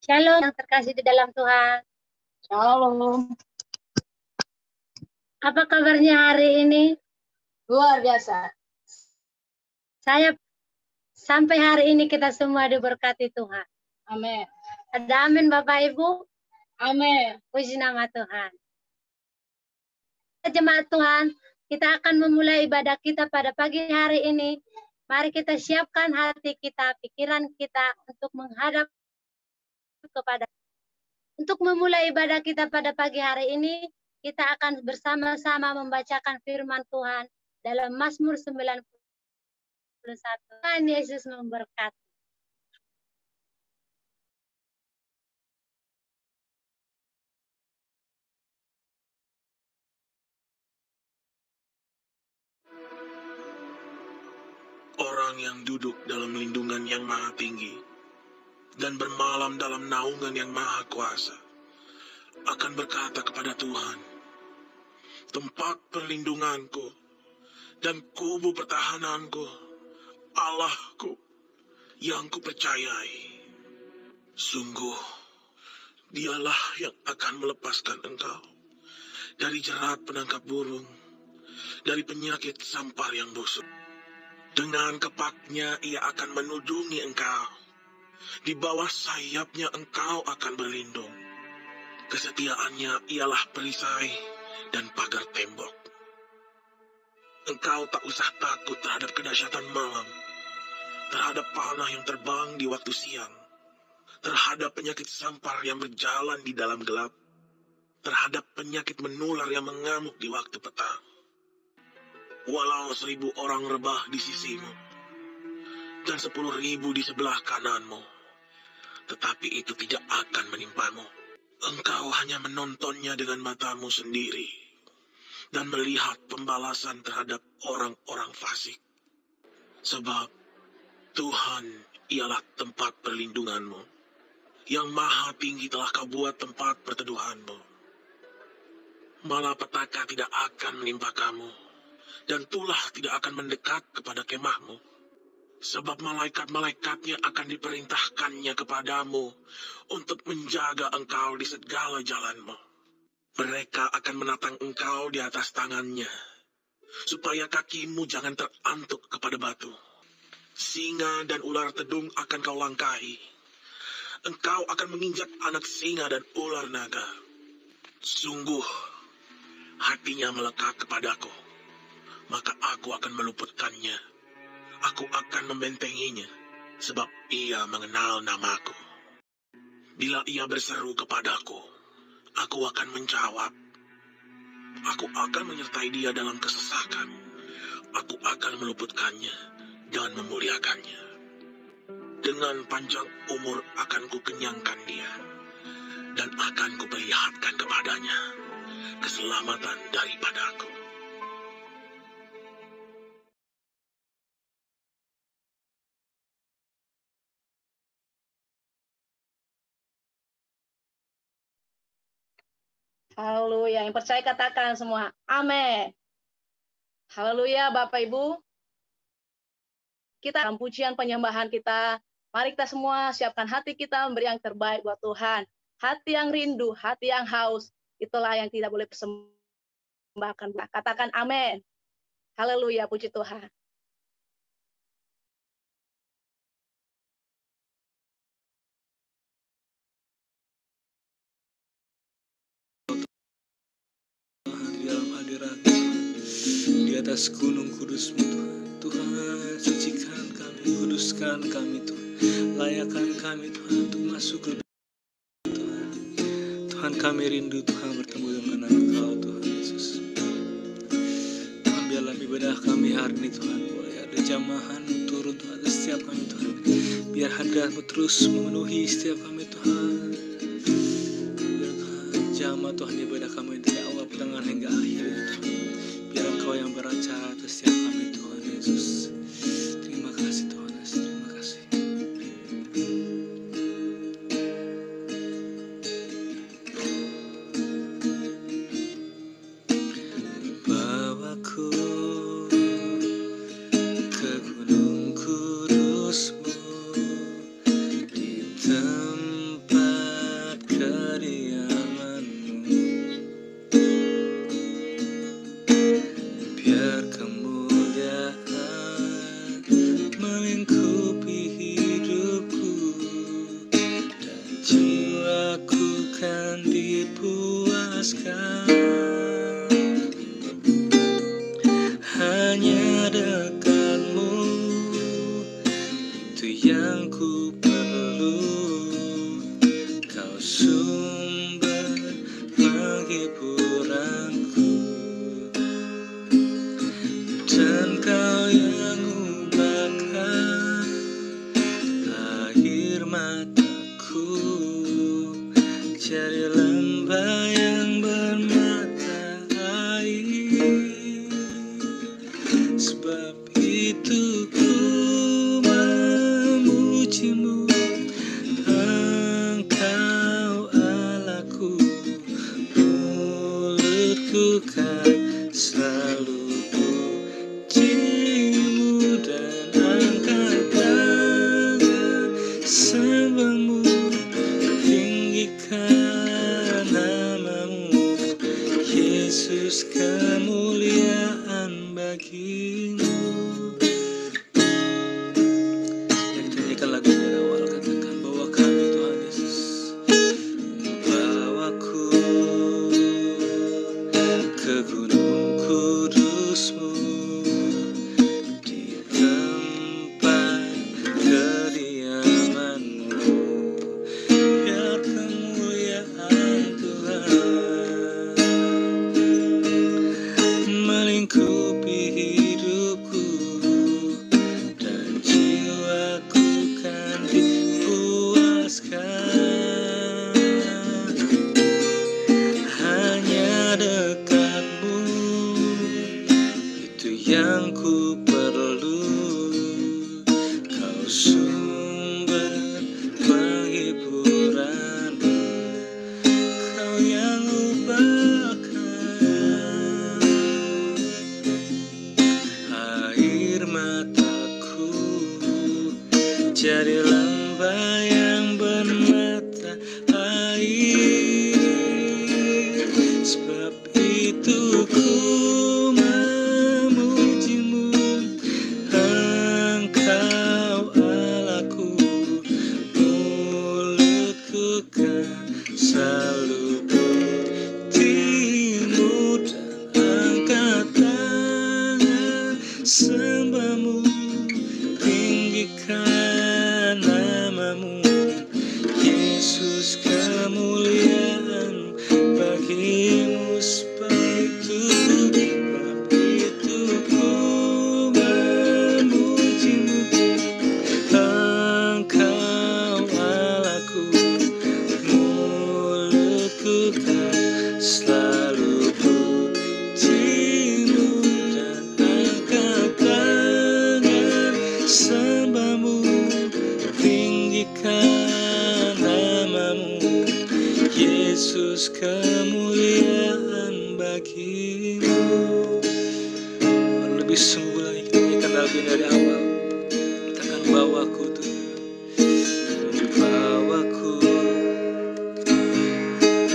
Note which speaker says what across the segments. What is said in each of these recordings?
Speaker 1: Shalom yang terkasih di dalam Tuhan.
Speaker 2: Shalom.
Speaker 1: Apa kabarnya hari ini?
Speaker 2: Luar biasa.
Speaker 1: Saya sampai hari ini kita semua diberkati Tuhan.
Speaker 2: Amin.
Speaker 1: Ada amin Bapak Ibu?
Speaker 2: Amin.
Speaker 1: Puji nama Tuhan. Jemaat Tuhan, kita akan memulai ibadah kita pada pagi hari ini. Mari kita siapkan hati kita, pikiran kita untuk menghadap kepada. Untuk memulai ibadah kita pada pagi hari ini, kita akan bersama-sama membacakan firman Tuhan dalam Mazmur 91. Tuhan Yesus memberkati.
Speaker 3: Orang yang duduk dalam lindungan yang maha tinggi dan bermalam dalam naungan yang maha kuasa akan berkata kepada Tuhan, tempat perlindunganku dan kubu pertahananku, Allahku yang kupercayai. Sungguh, dialah yang akan melepaskan engkau dari jerat penangkap burung, dari penyakit sampar yang busuk. Dengan kepaknya ia akan menudungi engkau. Di bawah sayapnya engkau akan berlindung. Kesetiaannya ialah perisai dan pagar tembok. Engkau tak usah takut terhadap kedahsyatan malam, terhadap panah yang terbang di waktu siang, terhadap penyakit sampar yang berjalan di dalam gelap, terhadap penyakit menular yang mengamuk di waktu petang. Walau 1000 orang rebah di sisimu, dan 10.000 di sebelah kananmu, tetapi itu tidak akan menimpamu. Engkau hanya menontonnya dengan matamu sendiri, dan melihat pembalasan terhadap orang-orang fasik. Sebab Tuhan ialah tempat perlindunganmu, yang maha tinggi telah kau buat tempat perteduhanmu. Malapetaka tidak akan menimpa kamu, dan tulah tidak akan mendekat kepada kemahmu. Sebab malaikat-malaikatnya akan diperintahkannya kepadamu untuk menjaga engkau di segala jalanmu. Mereka akan menatang engkau di atas tangannya, supaya kakimu jangan terantuk kepada batu. Singa dan ular tedung akan kau langkahi. Engkau akan menginjak anak singa dan ular naga. Sungguh, hatinya melekat kepadaku, maka aku akan meluputkannya. Aku akan membentenginya, sebab ia mengenal namaku. Bila ia berseru kepadaku, aku akan menjawab. Aku akan menyertai dia dalam kesesakan. Aku akan meluputkannya dan memuliakannya. Dengan panjang umur akan kukenyangkan dia, dan akan kuperlihatkan kepadanya keselamatan daripadaku.
Speaker 2: Haleluya. Yang percaya katakan semua. Amin. Haleluya Bapak Ibu. Kita dalam pujian penyembahan kita. Mari kita semua siapkan hati kita memberi yang terbaik buat Tuhan. Hati yang rindu, hati yang haus. Itulah yang tidak boleh persembahkan. Katakan amin. Haleluya, puji Tuhan.
Speaker 4: Di atas gunung kudus-Mu Tuhan. Tuhan, sucikan kami, kuduskan kami Tuhan. Layakkan kami Tuhan untuk masuk ke Tuhan. Tuhan, kami rindu Tuhan bertemu dengan Engkau Tuhan Yesus. Tuhan, biarlah ibadah kami hari ini Tuhan, boleh ada jamahan turun Tuhan setiap kami Tuhan. Biar hadirat-Mu terus memenuhi setiap kami Tuhan. Biar Tuhan jamah Tuhan ibadah kami dari awal pertengahan hingga akhir Tuhan. Biar Engkau yang beracara atas setiap kami Tuhan Yesus. Terima kasih Tuhan Yesus, terima kasih. Bawaku ke gunung kudus-Mu, di tempat puaskan. Hanya dekatmu itu yang ku perlu. Kau sumber penghiburanku, dan kau yang ubahkan air mataku jadi lembah yang bermata air. Sebab itu ku memujimu, Engkau Allahku. Mulutku kan selalu pujimu, dan angkat tangan sembahmu, tinggikan namamu. Yesus, kemuliaan bagimu. Yang nyanyikan lagu dari awal, katakan bahwa kami Tuhan Yesus membawaku ke gunung kudus-Mu, di tempat kediaman-Mu. Biar kemuliaan Tuhan melingkupi hidupku, dan jiwaku kan dipuaskan. Hanya dekatmu itu yang ku perlu. Kau sumber penghiburanku, kau yang ubahkan air mataku jadi lembah yang bermata air. Sebab itu ku memujimu, Engkau Allahku. Mulutku kan selalu pujimu, dan angkat tangan sembahmu, tinggikan namamu. Yesus, kemuliaan bagimu. Sebab itu ku memujimu, Engkau Allahku. Mulutku kan selalu pujimu, dan angkat tangan sembahmu, tinggikan namamu. Yesus, kemuliaan bagimu. Lebih sungguh lagi kita nyanyikan lagu dari awal, katakan bawaku Tuhan, bawaku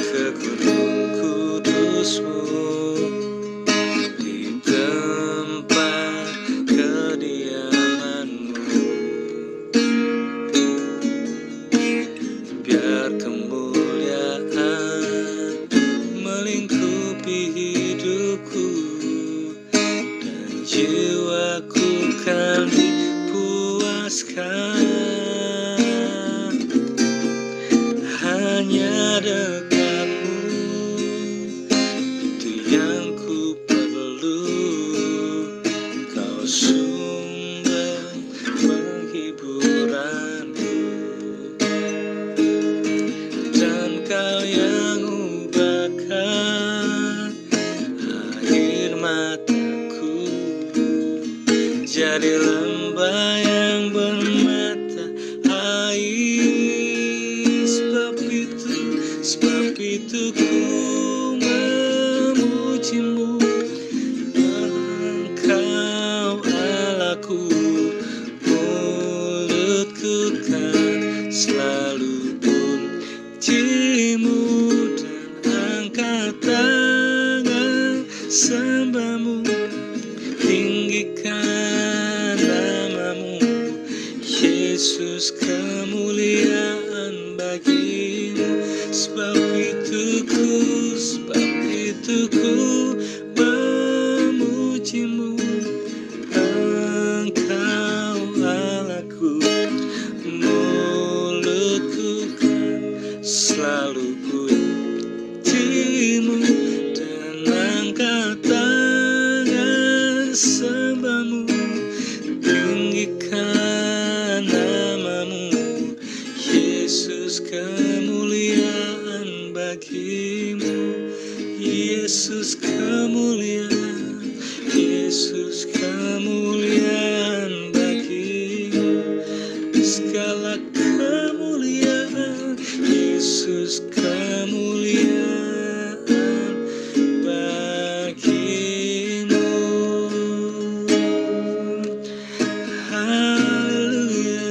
Speaker 4: ke gunung kudus-Mu, di tempat kediaman-Mu. Biar kemuliaan melingkupi hidupku, dan jiwaku kan dipuaskan. Hanya dekatmu itu yang ku perlu. Kau sumber penghiburanku, dan kau yang ubahkan air mataku jadi lembah yang bermata air. Sebab itu ku memujimu, Engkau Allahku. Mulutku kan selalu pujimu, dan angkat tangan sembahmu, tinggikan namamu. Yesus, kemuliaan bagimu. Sebab itu ku bagimu, Yesus kemuliaan, Yesus kemuliaan bagimu, segala kemuliaan, Yesus kemuliaan bagimu. Haleluya,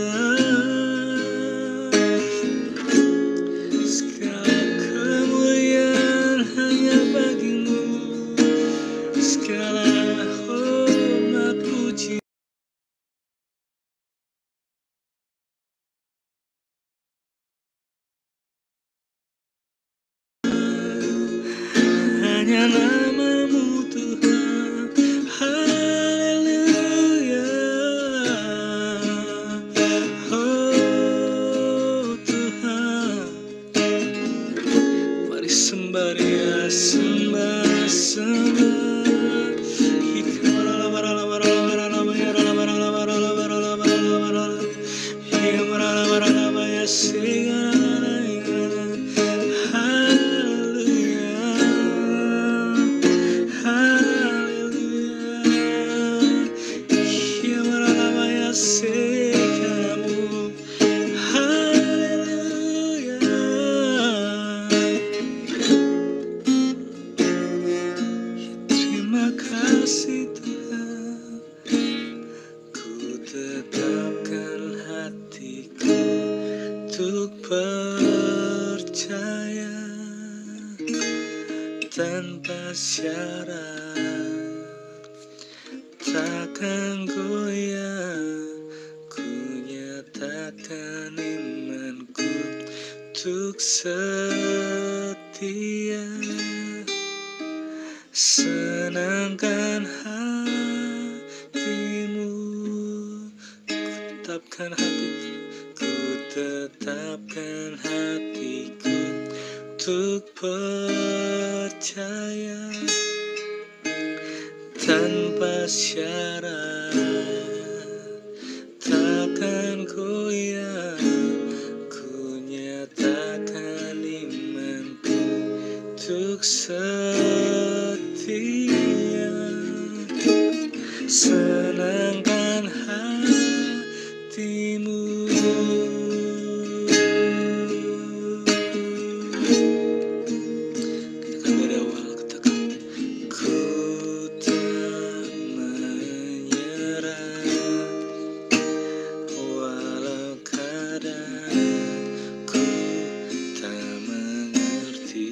Speaker 4: segala kemuliaan hanya bagimu, segala hormat puji hanya namamu Tuhan. Haleluya, oh Tuhan. Mari sembah Dia, sembah, sembah. Terima kasih Tuhan, ku tetapkan hatiku untuk percaya tanpa syarat, takkan goyah. Ku nyatakan imanku untuk setia, senangkan hatimu, tetapkan hatiku, ku tetapkan hatiku untuk percaya tanpa syarat, takkan goyah. Ku nyatakan imanku untuk setia, senangkan hatimu. Katakan dari awal, katakan ku tak menyerah, walau keadaanku tak mengerti,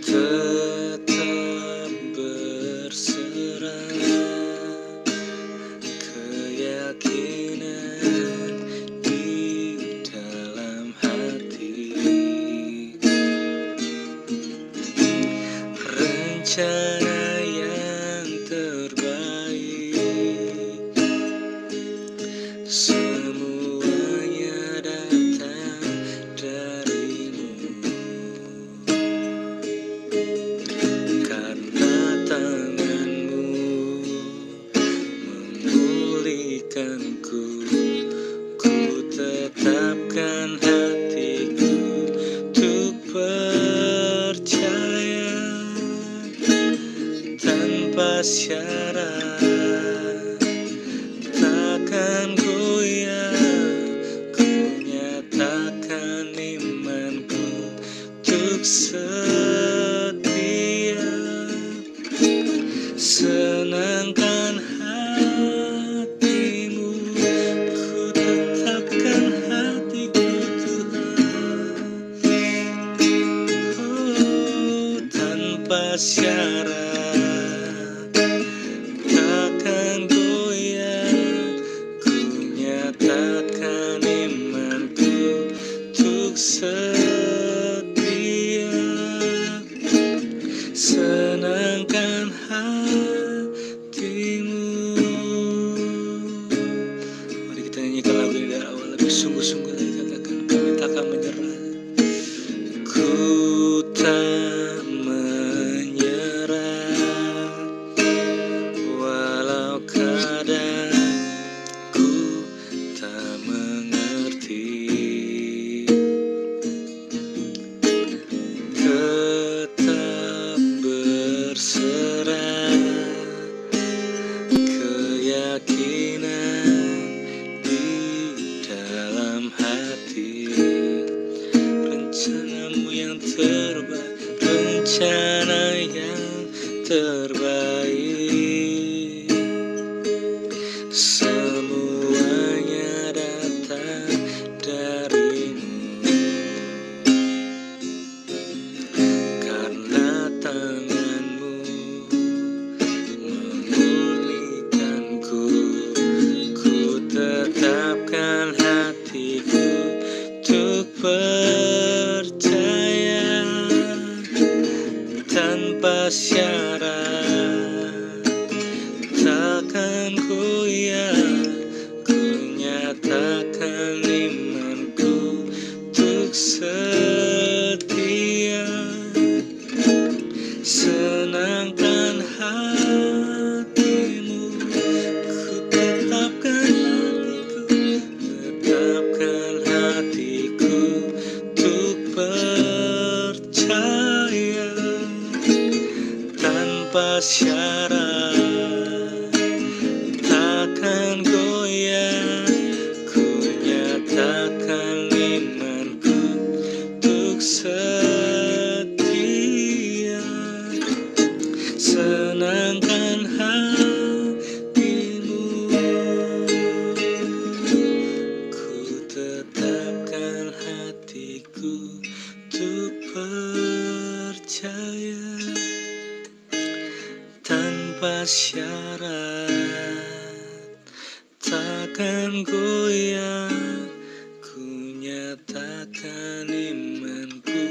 Speaker 4: tetap berserah, keyakinan di dalam hati, rencana yang terbaik semuanya datang darimu, karena tanganmu memulihkanku. Ku tetapkan hatiku untuk percaya tanpa syarat, takkan goyah. Ku nyatakan imanku untuk setia, senangkan hatimu. Ku tetapkan hatiku Tuhan, oh tanpa syarat, takkan goyah. Ku nyatakan imanku untuk setia, senangkan hatimu. Mari kita nyanyikan lagu ini dari awal, lebih sungguh-sungguh lagi. Katakan, kami takkan menyerah, ku tak menyerah, walau keadaanku tak mengerti, terserah, keyakinan di dalam hati, rencanamu yang terbaik, rencana yang terbaik, semuanya datang darimu, karena tanganmu memulihkanku. Ku tetapkan hatiku untuk percaya tanpa syarat, takkan goyah. Ku nyatakan imanku untuk setia, senangkan hatimu. Ku tetapkan hatiku untuk percaya tanpa syarat, takkan goyah. Ku nyatakan imanku untuk setia, senangkan hatimu. Ku tetapkan hatiku untuk percaya tanpa syarat, takkan goyah. Ku nyatakan imanku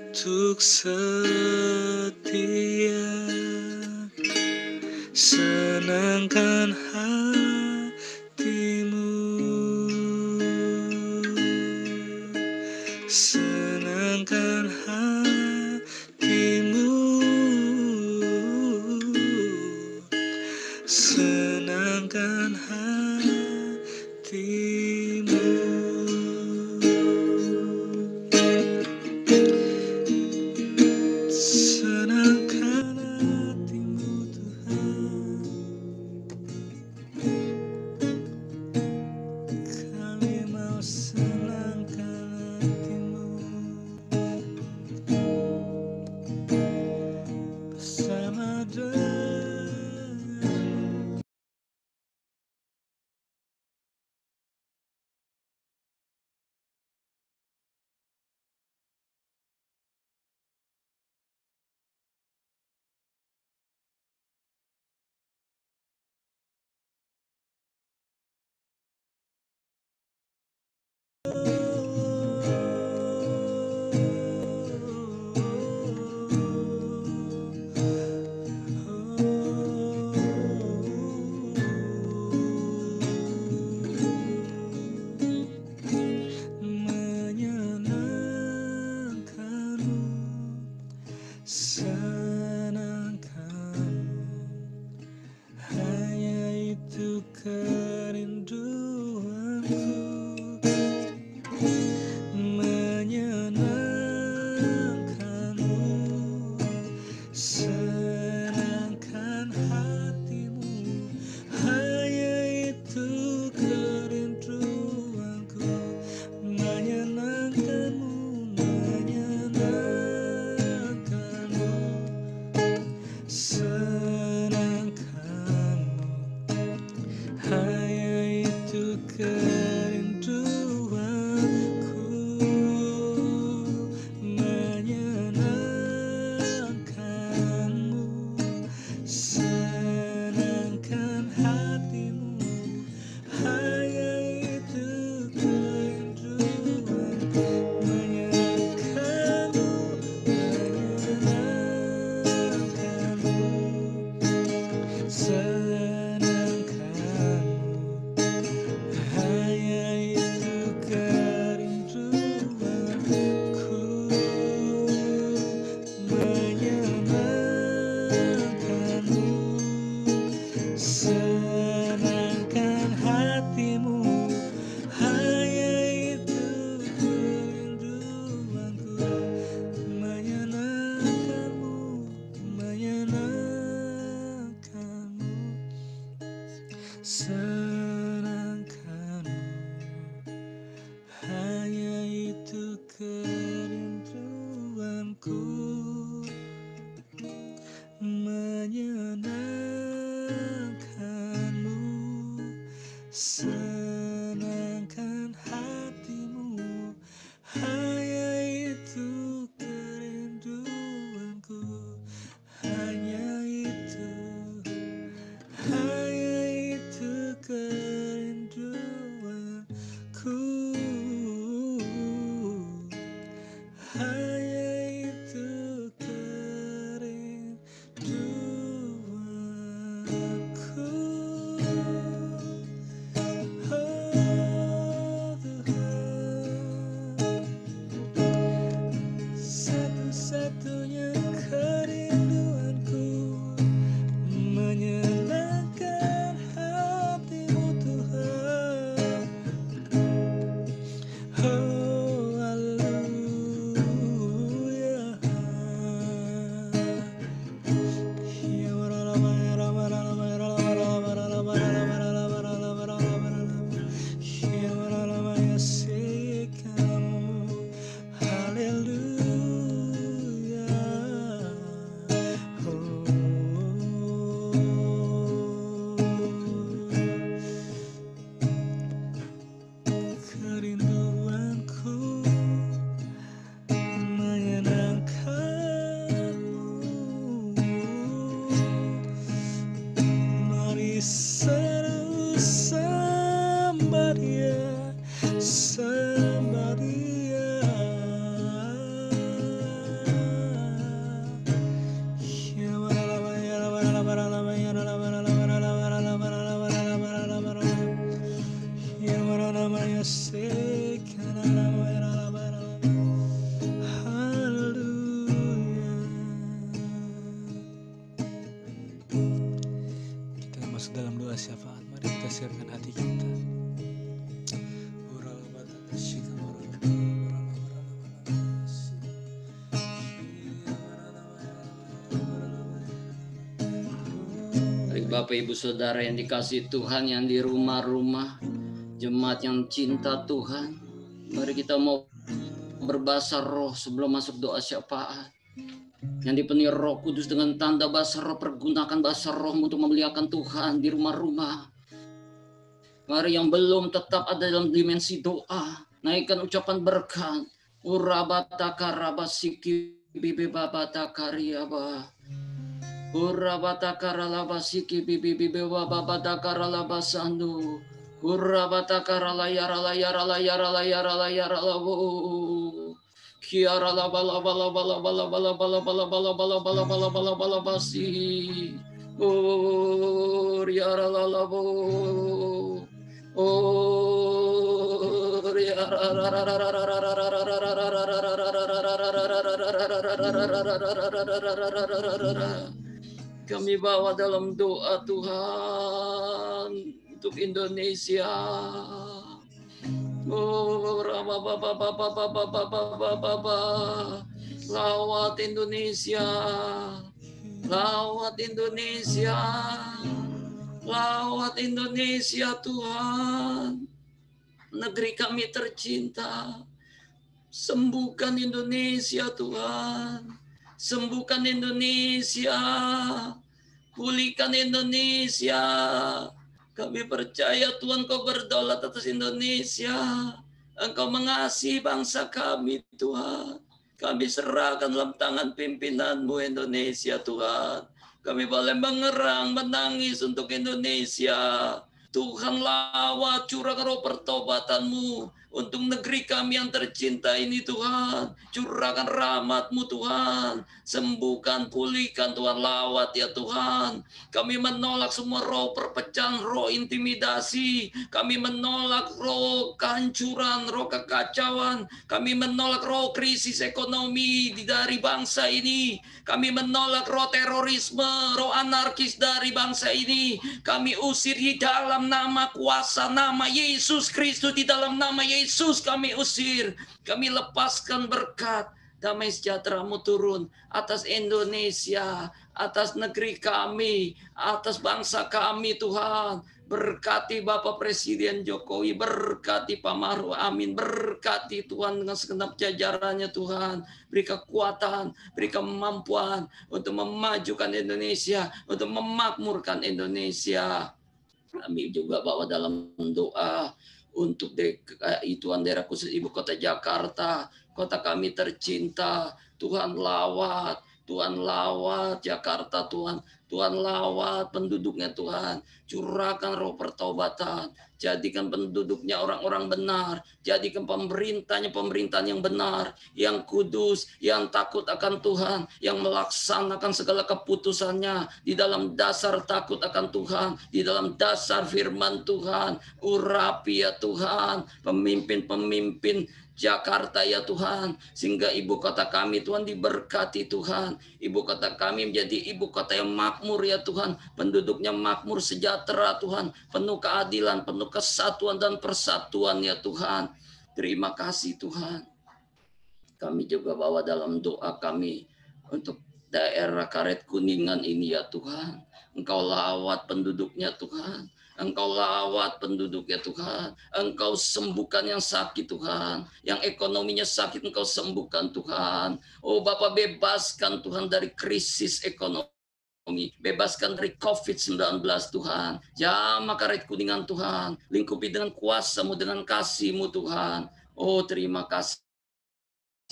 Speaker 4: untuk setia, senangkan hatimu, senangkan hatimu, senangkan senangkanmu, hanya itu kerinduanku, menyenangkanmu, senangkan hatimu, hanya itu kerinduanku, hanya itu kerinduanku, hanya itu kerinduanku. Oh Tuhan, satu-satunya kerinduanku, menyenangkan hatimu Tuhan. Oh haleluya. Kerinduanku, menyenangkanmu, mari seru sembah Dia, sembah Dia. Kita masuk dalam doa syafaat. Mari kita siapkan hati kita.
Speaker 5: Baik Bapak Ibu Saudara yang dikasihi Tuhan, yang di rumah-rumah, jemaat yang cinta Tuhan, mari kita mau berbahasa roh sebelum masuk doa syafaat. Yang dipenuhi Roh Kudus dengan tanda bahasa roh, pergunakan bahasa roh untuk memuliakan Tuhan di rumah-rumah. Mari yang belum tetap ada dalam dimensi doa, naikkan ucapan berkat. Urabataka rabasiki bibi babataka riaba. Urabataka ralabasiki bibi bibi babataka ralabasandu. Urabataka ralayara layara layara layara layara labu. Kiara la bala bala bala bala bala bala bala bala bala bala bala bala bala basi. Oh riara la labo. Oh riara ra ra ra ra ra ra ra ra ra. Kami bawa dalam doa Tuhan untuk Indonesia. Oh, lawat Indonesia, lawat Indonesia, lawat Indonesia Tuhan, negeri kami tercinta. Sembuhkan Indonesia Tuhan, sembuhkan Indonesia, pulihkan Indonesia. Kami percaya Tuhan Kau berdaulat atas Indonesia. Engkau mengasihi bangsa kami Tuhan. Kami serahkan dalam tangan pimpinan-Mu Indonesia Tuhan. Kami boleh mengerang, menangis untuk Indonesia. Tuhan lawat curahkan roh pertobatan-Mu untuk negeri kami yang tercinta ini Tuhan. Curahkan rahmat-Mu Tuhan. Sembuhkan, pulihkan Tuhan, lawat ya Tuhan. Kami menolak semua roh perpecahan, roh intimidasi. Kami menolak roh kehancuran, roh kekacauan. Kami menolak roh krisis ekonomi dari bangsa ini. Kami menolak roh terorisme, roh anarkis dari bangsa ini. Kami usir di dalam nama kuasa nama Yesus Kristus. Di dalam nama Yesus kami usir. Kami lepaskan berkat. Damai sejahtera-Mu turun atas Indonesia, atas negeri kami, atas bangsa kami Tuhan. Berkati Bapak Presiden Jokowi, berkati Pak Maruf Amin, berkati Tuhan dengan segenap jajarannya Tuhan. Beri kekuatan, beri kemampuan untuk memajukan Indonesia, untuk memakmurkan Indonesia. Kami juga bawa dalam doa untuk Tuhan daerah khusus Ibu Kota Jakarta, kota kami tercinta. Tuhan lawat Jakarta Tuhan. Tuhan lawat penduduknya Tuhan. Curahkan roh pertobatan. Jadikan penduduknya orang-orang benar. Jadikan pemerintahan yang benar, yang kudus, yang takut akan Tuhan, yang melaksanakan segala keputusannya di dalam dasar takut akan Tuhan, di dalam dasar firman Tuhan. Urapi ya Tuhan, pemimpin-pemimpin Jakarta ya Tuhan, sehingga ibu kota kami Tuhan diberkati Tuhan. Ibu kota kami menjadi ibu kota yang makmur ya Tuhan, penduduknya makmur, sejahtera Tuhan, penuh keadilan, penuh kesatuan dan persatuan ya Tuhan. Terima kasih Tuhan. Kami juga bawa dalam doa kami untuk daerah Karet Kuningan ini ya Tuhan. Engkau lawat penduduknya Tuhan. Engkau lawat penduduknya Tuhan. Engkau sembuhkan yang sakit Tuhan. Yang ekonominya sakit Engkau sembuhkan Tuhan. Oh Bapa, bebaskan Tuhan dari krisis ekonomi. Bebaskan dari COVID-19 Tuhan. Jamah Karet Kuningan Tuhan. Lingkupi dengan kuasa-Mu, dengan kasih-Mu Tuhan. Oh terima kasih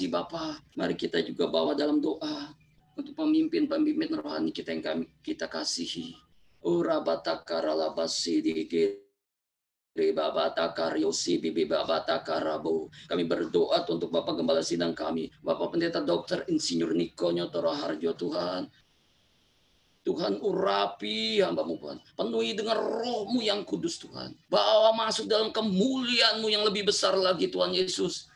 Speaker 5: Bapa. Mari kita juga bawa dalam doa untuk pemimpin-pemimpin rohani kita yang kita kasihi. Ura batakara labasi dikiri babatakar yosi bibi babatakar rabu. Kami berdoa untuk Bapak Gembala Sidang kami, Bapak Pendeta Dr. Insinyur Niko Nyotoro Harjo Tuhan. Tuhan urapi hamba-Mu Tuhan. Penuhi dengan roh-Mu yang kudus Tuhan. Bawa masuk dalam kemuliaan-Mu yang lebih besar lagi Tuhan Yesus.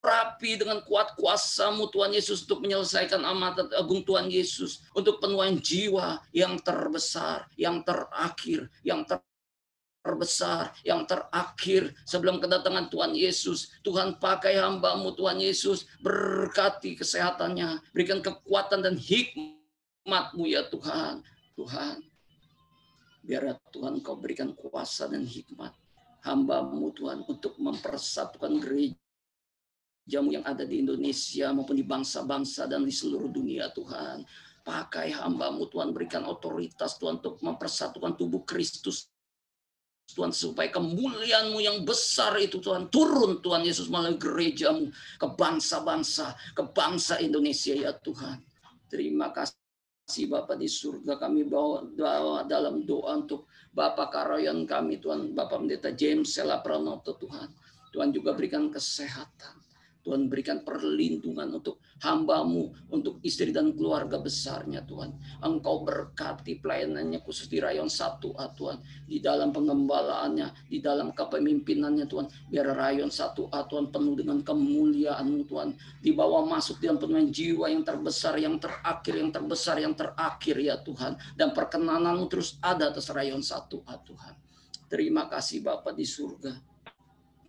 Speaker 5: Rapi dengan kuat kuasa-Mu Tuhan Yesus untuk menyelesaikan amanat agung Tuhan Yesus, untuk penuaian jiwa yang terbesar, yang terakhir, yang terbesar, yang terakhir sebelum kedatangan Tuhan Yesus. Tuhan pakai hamba-Mu Tuhan Yesus, berkati kesehatannya, berikan kekuatan dan hikmat-Mu ya Tuhan. Tuhan, biar Tuhan Kau berikan kuasa dan hikmat hamba-Mu Tuhan untuk mempersatukan gereja Jamu yang ada di Indonesia maupun di bangsa-bangsa dan di seluruh dunia Tuhan. Pakai hamba-Mu Tuhan, berikan otoritas Tuhan untuk mempersatukan tubuh Kristus Tuhan, supaya kemuliaan-Mu yang besar itu Tuhan turun Tuhan Yesus melalui gereja-Mu ke bangsa-bangsa, ke bangsa Indonesia ya Tuhan. Terima kasih Bapa di surga, kami bawa dalam doa untuk Bapak Karayan kami Tuhan, Bapak Pendeta James Sela Pranoto Tuhan. Tuhan juga berikan kesehatan. Tuhan berikan perlindungan untuk hamba-Mu, untuk istri dan keluarga besarnya Tuhan. Engkau berkati pelayanannya khusus di Rayon 1A Tuhan. Di dalam pengembalaannya, di dalam kepemimpinannya Tuhan. Biar Rayon 1A Tuhan penuh dengan kemuliaan-Mu Tuhan. Dibawa masuk dalam penuhan jiwa yang terbesar, yang terakhir, yang terbesar, yang terakhir ya Tuhan. Dan perkenanan-Mu terus ada atas Rayon 1A Tuhan. Terima kasih Bapa di surga.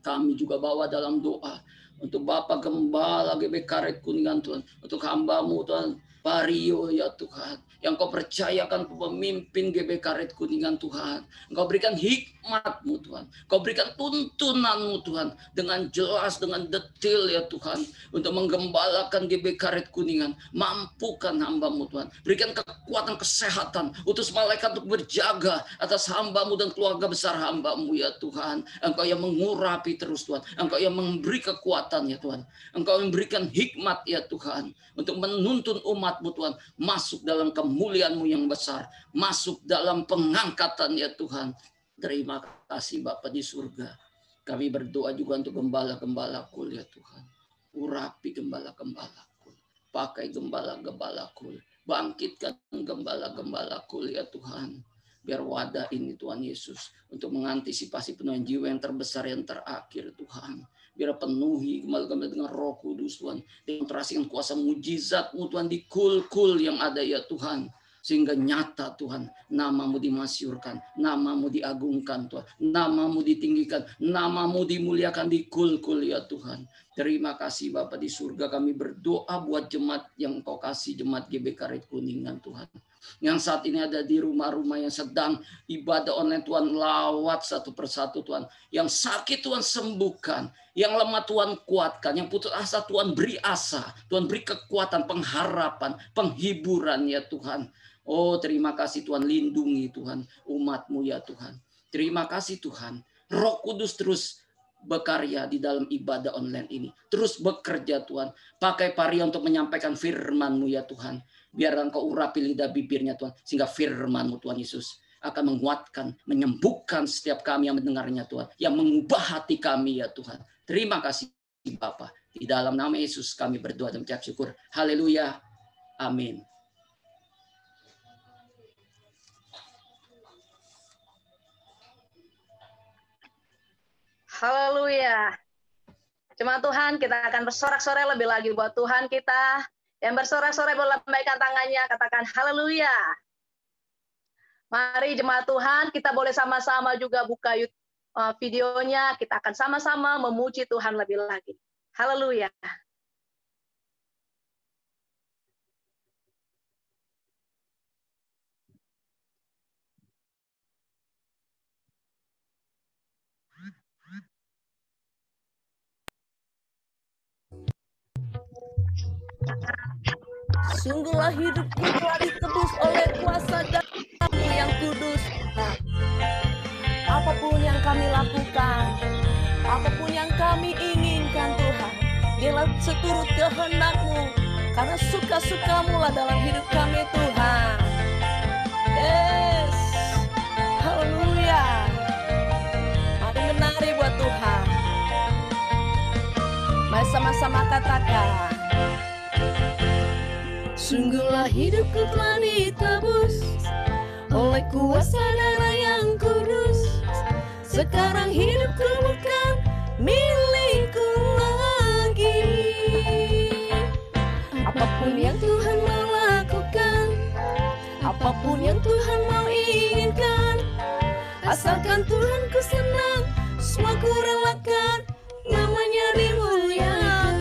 Speaker 5: Kami juga bawa dalam doa untuk Bapak Gembala GB Karet Kuningan Tuhan, untuk hamba-Mu Tuhan, Vario ya Tuhan, yang Kau percayakan pemimpin GB Karet Kuningan Tuhan. Engkau berikan hikmat-Mu Tuhan, Kau berikan tuntunan-Mu Tuhan, dengan jelas, dengan detail ya Tuhan, untuk menggembalakan GB Karet Kuningan. Mampukan hamba-Mu Tuhan, berikan kekuatan kesehatan, utus malaikat untuk berjaga atas hamba-Mu dan keluarga besar hamba-Mu ya Tuhan. Engkau yang mengurapi terus Tuhan, Engkau yang memberi kekuatan ya Tuhan, Engkau yang memberikan hikmat ya Tuhan, untuk menuntun umat-Mu Tuhan masuk dalam kemuliaan-Mu yang besar, masuk dalam pengangkatan ya Tuhan. Terima kasih Bapa di surga. Kami berdoa juga untuk gembala-gembala kul ya Tuhan. Urapi gembala-gembala kul. Pakai gembala-gembala kul. Bangkitkan gembala-gembala kul ya Tuhan. Biar wadah ini Tuhan Yesus untuk mengantisipasi penuhan jiwa yang terbesar yang terakhir Tuhan. Biar penuhi gembala-gembala dengan Roh Kudus Tuhan. Demonstrasikan kuasa mujizat-Mu Tuhan di kul-kul yang ada ya Tuhan. Sehingga nyata Tuhan, nama-Mu dimasyurkan, nama-Mu diagungkan Tuhan, nama-Mu ditinggikan, nama-Mu dimuliakan di kul-kul ya Tuhan. Terima kasih Bapa di surga, kami berdoa buat jemaat yang Engkau kasih, jemaat GBK Red Kuningan Tuhan. Yang saat ini ada di rumah-rumah yang sedang ibadah online Tuhan, lawat satu persatu Tuhan. Yang sakit Tuhan sembuhkan, yang lemah Tuhan kuatkan, yang putus asa Tuhan beri asa, Tuhan beri kekuatan, pengharapan, penghiburan ya Tuhan. Oh terima kasih Tuhan, lindungi Tuhan umat-Mu ya Tuhan. Terima kasih Tuhan, Roh Kudus terus berkarya di dalam ibadah online ini. Terus bekerja Tuhan. Pakai Paria untuk menyampaikan firman-Mu ya Tuhan. Biar Engkau urapi lidah bibirnya Tuhan. Sehingga firman-Mu Tuhan Yesus akan menguatkan, menyembuhkan setiap kami yang mendengarnya Tuhan. Yang mengubah hati kami ya Tuhan. Terima kasih Bapa. Di dalam nama Yesus kami berdoa dan mengucap syukur. Haleluya. Amin.
Speaker 2: Haleluya. Jemaat Tuhan, kita akan bersorak-sorai lebih lagi buat Tuhan kita. Yang bersorak-sorai boleh lambaikan tangannya, katakan haleluya. Mari jemaat Tuhan, kita boleh sama-sama juga buka videonya. Kita akan sama-sama memuji Tuhan lebih lagi. Haleluya.
Speaker 6: Sungguhlah hidupku telah ditebus oleh kuasa darah-Mu yang kudus. Apapun yang kami lakukan, apapun yang kami inginkan Tuhan, biarlah seturut kehendak-Mu, karena suka-suka-Mu lah dalam hidup kami Tuhan. Yes, haleluya. Mari menari buat Tuhan. Mari sama-sama katakan. Sungguhlah hidupku telah ditebus oleh kuasa darah yang kudus. Sekarang hidupku bukan milikku lagi. Apapun yang Tuhan mau lakukan, apapun yang Tuhan mau inginkan, asalkan Tuhan ku senang, semua ku relakan, namanya dimuliakan.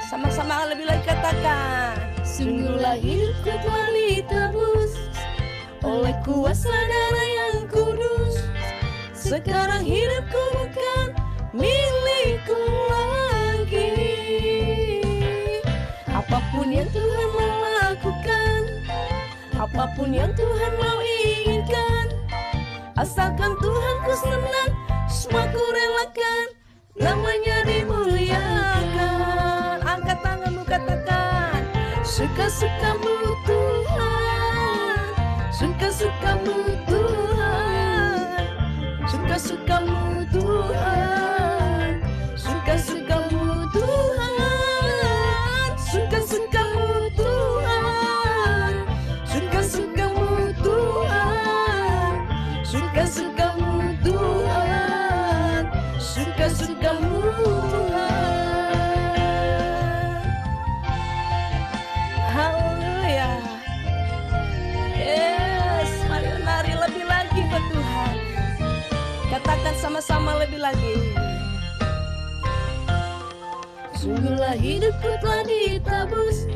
Speaker 6: Sama-sama lebih lagi katakan. Sungguhlah hidupku telah ditebus oleh kuasa darah yang kudus. Sekarang hidupku bukan milikku lagi. Apapun yang Tuhan mau lakukan, apapun yang Tuhan mau inginkan, asalkan Tuhan ku senang, semua ku relakan, namanya dimuliakan. Angkat tanganmu katakan, suka-suka-Mu Tuhan, suka-suka-Mu Tuhan, suka-suka-Mu Tuhan, suka-suka-Mu Tuhan, suka-suka-Mu Tuhan, suka-suka-Mu Tuhan, suka-suka-Mu Tuhan, suka-suka-Mu Tuhan. Haleluya. Yes, mari menari lebih lagi buat Tuhan. Katakan sama-sama lebih lagi. Sungguhlah hidupku telah ditebus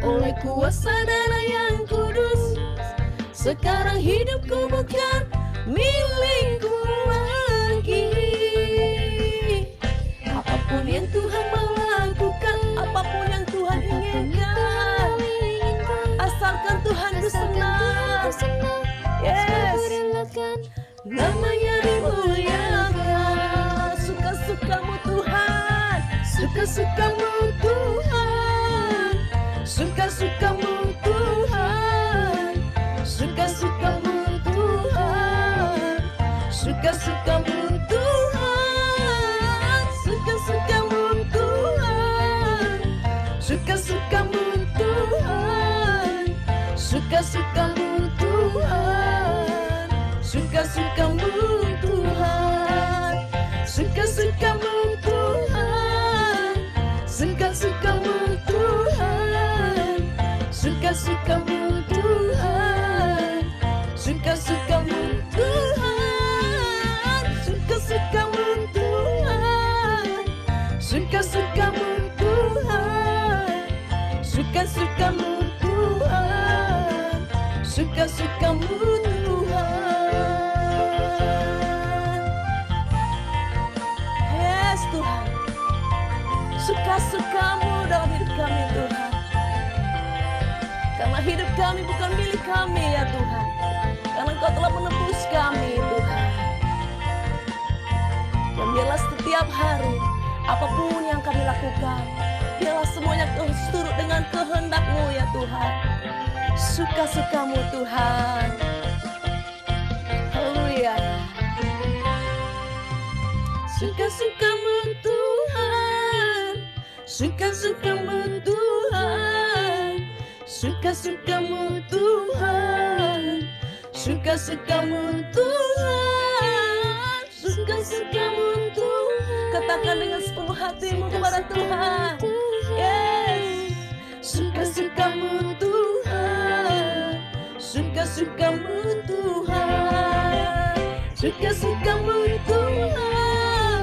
Speaker 6: oleh kuasa darah yang kudus. Sekarang hidupku bukan milikku lagi. Apapun yang Tuhan mau lakukan, apapun yang Tuhan inginkan, asalkan Tuhan ku senang. Yes, namanya dimuliakan. Suka-suka-Mu Tuhan, suka-suka-Mu Tuhan, suka-suka-Mu Tuhan, suka-suka-Mu Tuhan, suka-suka-Mu Tuhan, suka-suka-Mu Tuhan, suka-suka-Mu Tuhan, suka-suka-Mu Tuhan. suka-sukamu Tuhan, suka-sukamu Tuhan, suka-sukamu Tuhan, suka-sukamu Tuhan, suka-sukamu Tuhan, suka-sukamu Tuhan, suka-sukamu Tuhan, suka-sukamu Tuhan, suka-sukamu Tuhan. Yes Tuhan, suka-sukamu dalam hidup kami Tuhan. Karena hidup kami bukan milik kami ya Tuhan, karena Engkau telah menebus kami Tuhan. Dan biarlah setiap hari, apapun yang kami lakukan, biarlah semuanya turut dengan kehendak-Mu ya Tuhan. Suka-sukamu Tuhan. Haleluya. Suka-sukamu Tuhan, suka-sukamu Tuhan, suka-sukamu Tuhan, suka-sukamu Tuhan, suka-sukamu Tuhan. Katakan dengan sepenuh hatimu kepada Tuhan. Yes. Suka-sukamu Tuhan, suka-sukamu Tuhan, suka-sukamu Tuhan,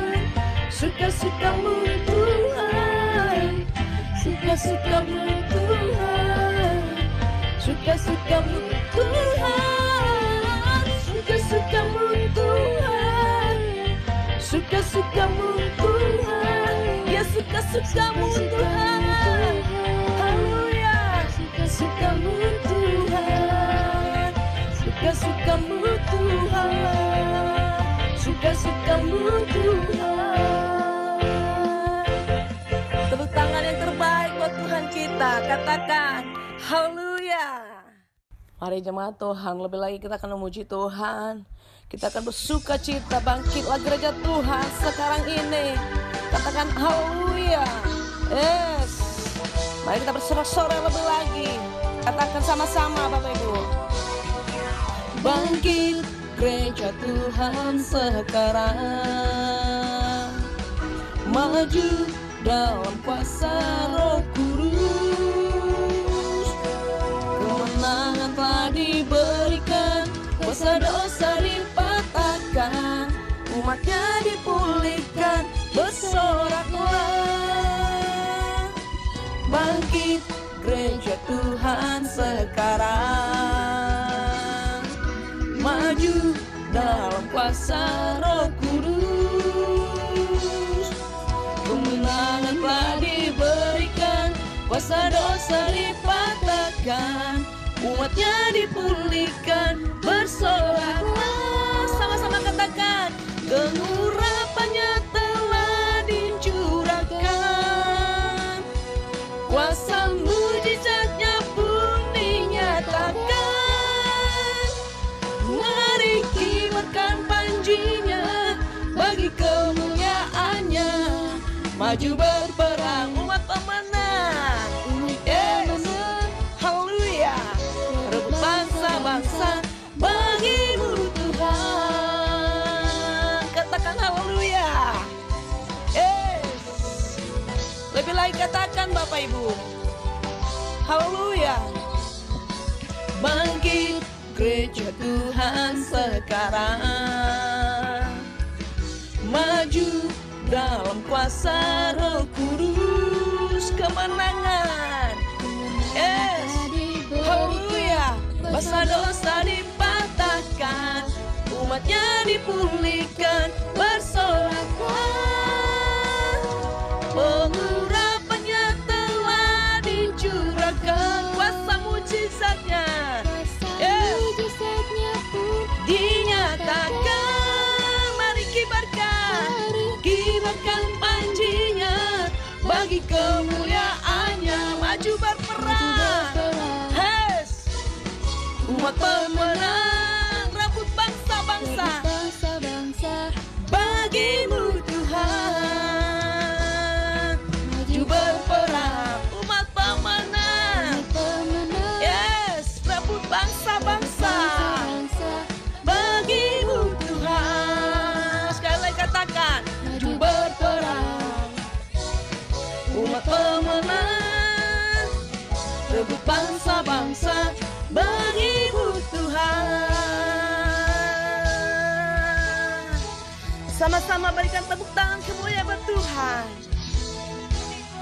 Speaker 6: suka-sukamu Tuhan, suka-sukamu Tuhan, suka-sukamu Tuhan, suka-sukamu Tuhan, suka-sukamu Tuhan, ya suka-sukamu Tuhan. Haleluya, suka-sukamu Tuhan, suka-sukamu Tuhan, suka-sukamu Tuhan. Tepuk tangan yang terbaik buat Tuhan kita, katakan haleluya. Mari jemaat Tuhan, lebih lagi kita akan memuji Tuhan. Kita akan bersuka cita, bangkitlah gereja Tuhan sekarang ini. Katakan haleluya. Yes. Mari kita bersorak-sorai lebih lagi. Katakan sama-sama Bapak Ibu. Bangkit gereja Tuhan sekarang, maju dalam kuasa Roh Kudus. Kemenangan telah diberikan, kuasa dosa dipatahkan, umatnya dipulihkan, bersoraklah. Bangkit gereja Tuhan sekarang, maju dalam kuasa Roh Kudus. Kemenangan telah diberikan, kuasa dosa dipatahkan, umatnya dipulihkan, bersoraklah. Sama-sama katakan, pengurapannya telah dicurahkan, kuasa mujizatnya pun dinyatakan. Mari kibarkan panjinya bagi kemuliaannya, maju berperang umat pemenang. Yes. Haleluya. Rebut bangsa-bangsa bagimu Tuhan. Katakan haleluya. Yes. Lebih lagi katakan Bapak Ibu. Haleluya. Bangkit gereja Tuhan sekarang, maju dalam kuasa Roh Kudus. Kemenangan. Yes. Haleluya. Dosa-dosa dipatahkan, umatnya dipulihkan, bersoraklah. Pengurapannya telah dicurahkan, kuasa mujizatnya, yes, dinyatakan. Mari kibarkan panjinya bagi kemuliaannya, maju berperang. Yes. Umat pemenang, rebut bangsa-bangsa bagimu Tuhan. Maju berperang, umat pemenang. Yes, rebut bangsa-bangsa bagi bangsa bagi-Mu Tuhan. Sama-sama berikan tepuk tangan kemuliaan buat Tuhan.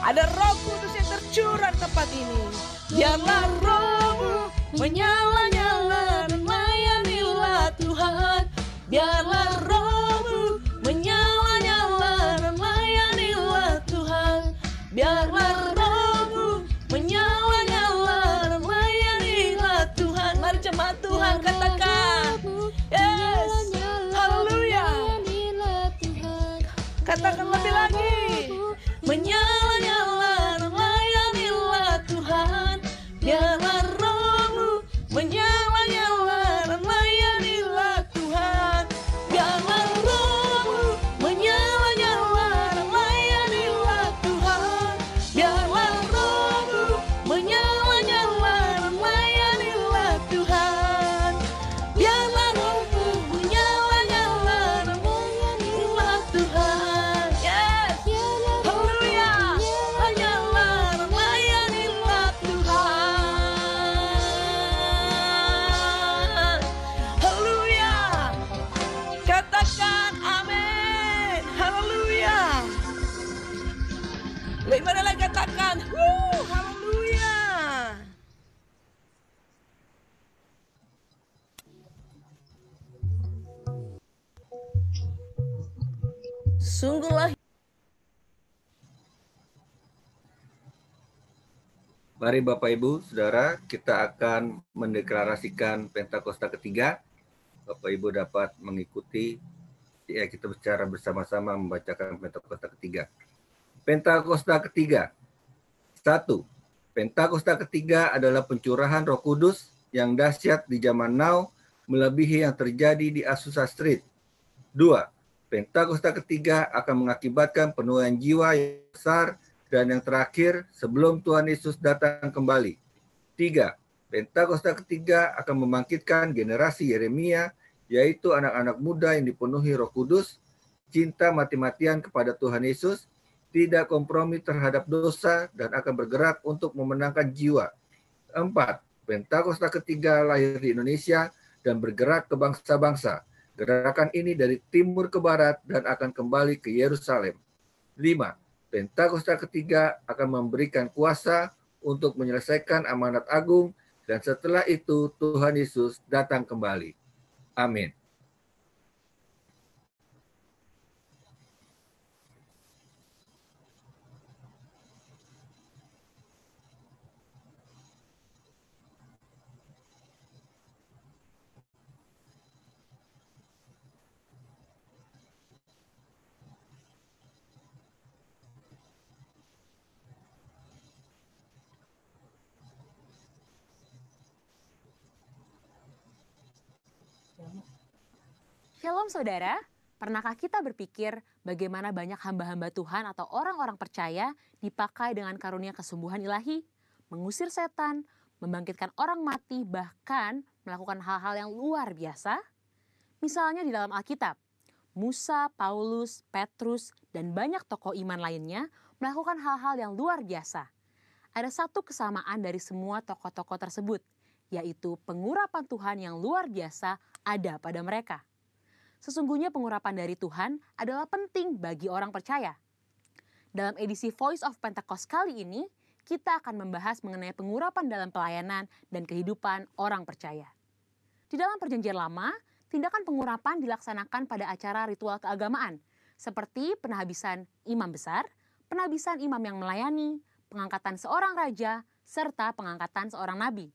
Speaker 6: Ada Roh Kudus yang tercurah di tempat ini. Biarlah Roh-Mu menyala-nyala dan layanilah Tuhan. Biarlah Roh-Mu menyala-nyala dan layanilah Tuhan. Biarlah Roh-Mu menyala-nyala dan layanilah Tuhan. Mari jemaat Tuhan katakan. Yes. Haleluya. Katakan lebih lagi. Menyala-nyala dan layanilah Tuhan. Biarlah Roh-Mu menyala-nyala dan layanilah Tuhan. Biarlah Roh-Mu menyala-nyala dan layanilah Tuhan. Biarlah Roh-Mu menyala-nyala dan layanilah Tuhan. Biarlah Roh-Mu menyala-nyala dan layanilah Tuhan. Yes. Haleluya. Menyala dan layanilah Tuhan. Haleluya. Katakan amin. Haleluya. Lebih mana lagi katakan. Haleluya. Sungguhlah.
Speaker 7: Mari Bapak Ibu, Saudara, kita akan mendeklarasikan Pentakosta ketiga. Bapak Ibu dapat mengikuti, ya kita bicara bersama-sama membacakan Pentakosta ketiga. Pentakosta ketiga. 1. Pentakosta ketiga adalah pencurahan Roh Kudus yang dahsyat di zaman now melebihi yang terjadi di Azusa Street. 2. Pentakosta ketiga akan mengakibatkan penuaian jiwa yang besar dan yang terakhir sebelum Tuhan Yesus datang kembali. 3. Pentakosta ketiga akan membangkitkan generasi Yeremia, yaitu anak-anak muda yang dipenuhi Roh Kudus, cinta mati-matian kepada Tuhan Yesus, tidak kompromi terhadap dosa, dan akan bergerak untuk memenangkan jiwa. 4. Pentakosta ketiga lahir di Indonesia dan bergerak ke bangsa-bangsa. Gerakan ini dari timur ke barat dan akan kembali ke Yerusalem. 5. Pentakosta ketiga akan memberikan kuasa untuk menyelesaikan amanat agung dan setelah itu Tuhan Yesus datang kembali. Amin.
Speaker 8: Shalom saudara, pernahkah kita berpikir bagaimana banyak hamba-hamba Tuhan atau orang-orang percaya dipakai dengan karunia kesembuhan ilahi, mengusir setan, membangkitkan orang mati, bahkan melakukan hal-hal yang luar biasa? Misalnya di dalam Alkitab, Musa, Paulus, Petrus, dan banyak tokoh iman lainnya melakukan hal-hal yang luar biasa. Ada satu kesamaan dari semua tokoh-tokoh tersebut, yaitu pengurapan Tuhan yang luar biasa ada pada mereka. Sesungguhnya pengurapan dari Tuhan adalah penting bagi orang percaya. Dalam edisi Voice of Pentecost kali ini, kita akan membahas mengenai pengurapan dalam pelayanan dan kehidupan orang percaya. Di dalam Perjanjian Lama, tindakan pengurapan dilaksanakan pada acara ritual keagamaan, seperti penghabisan imam besar, penghabisan imam yang melayani, pengangkatan seorang raja, serta pengangkatan seorang nabi.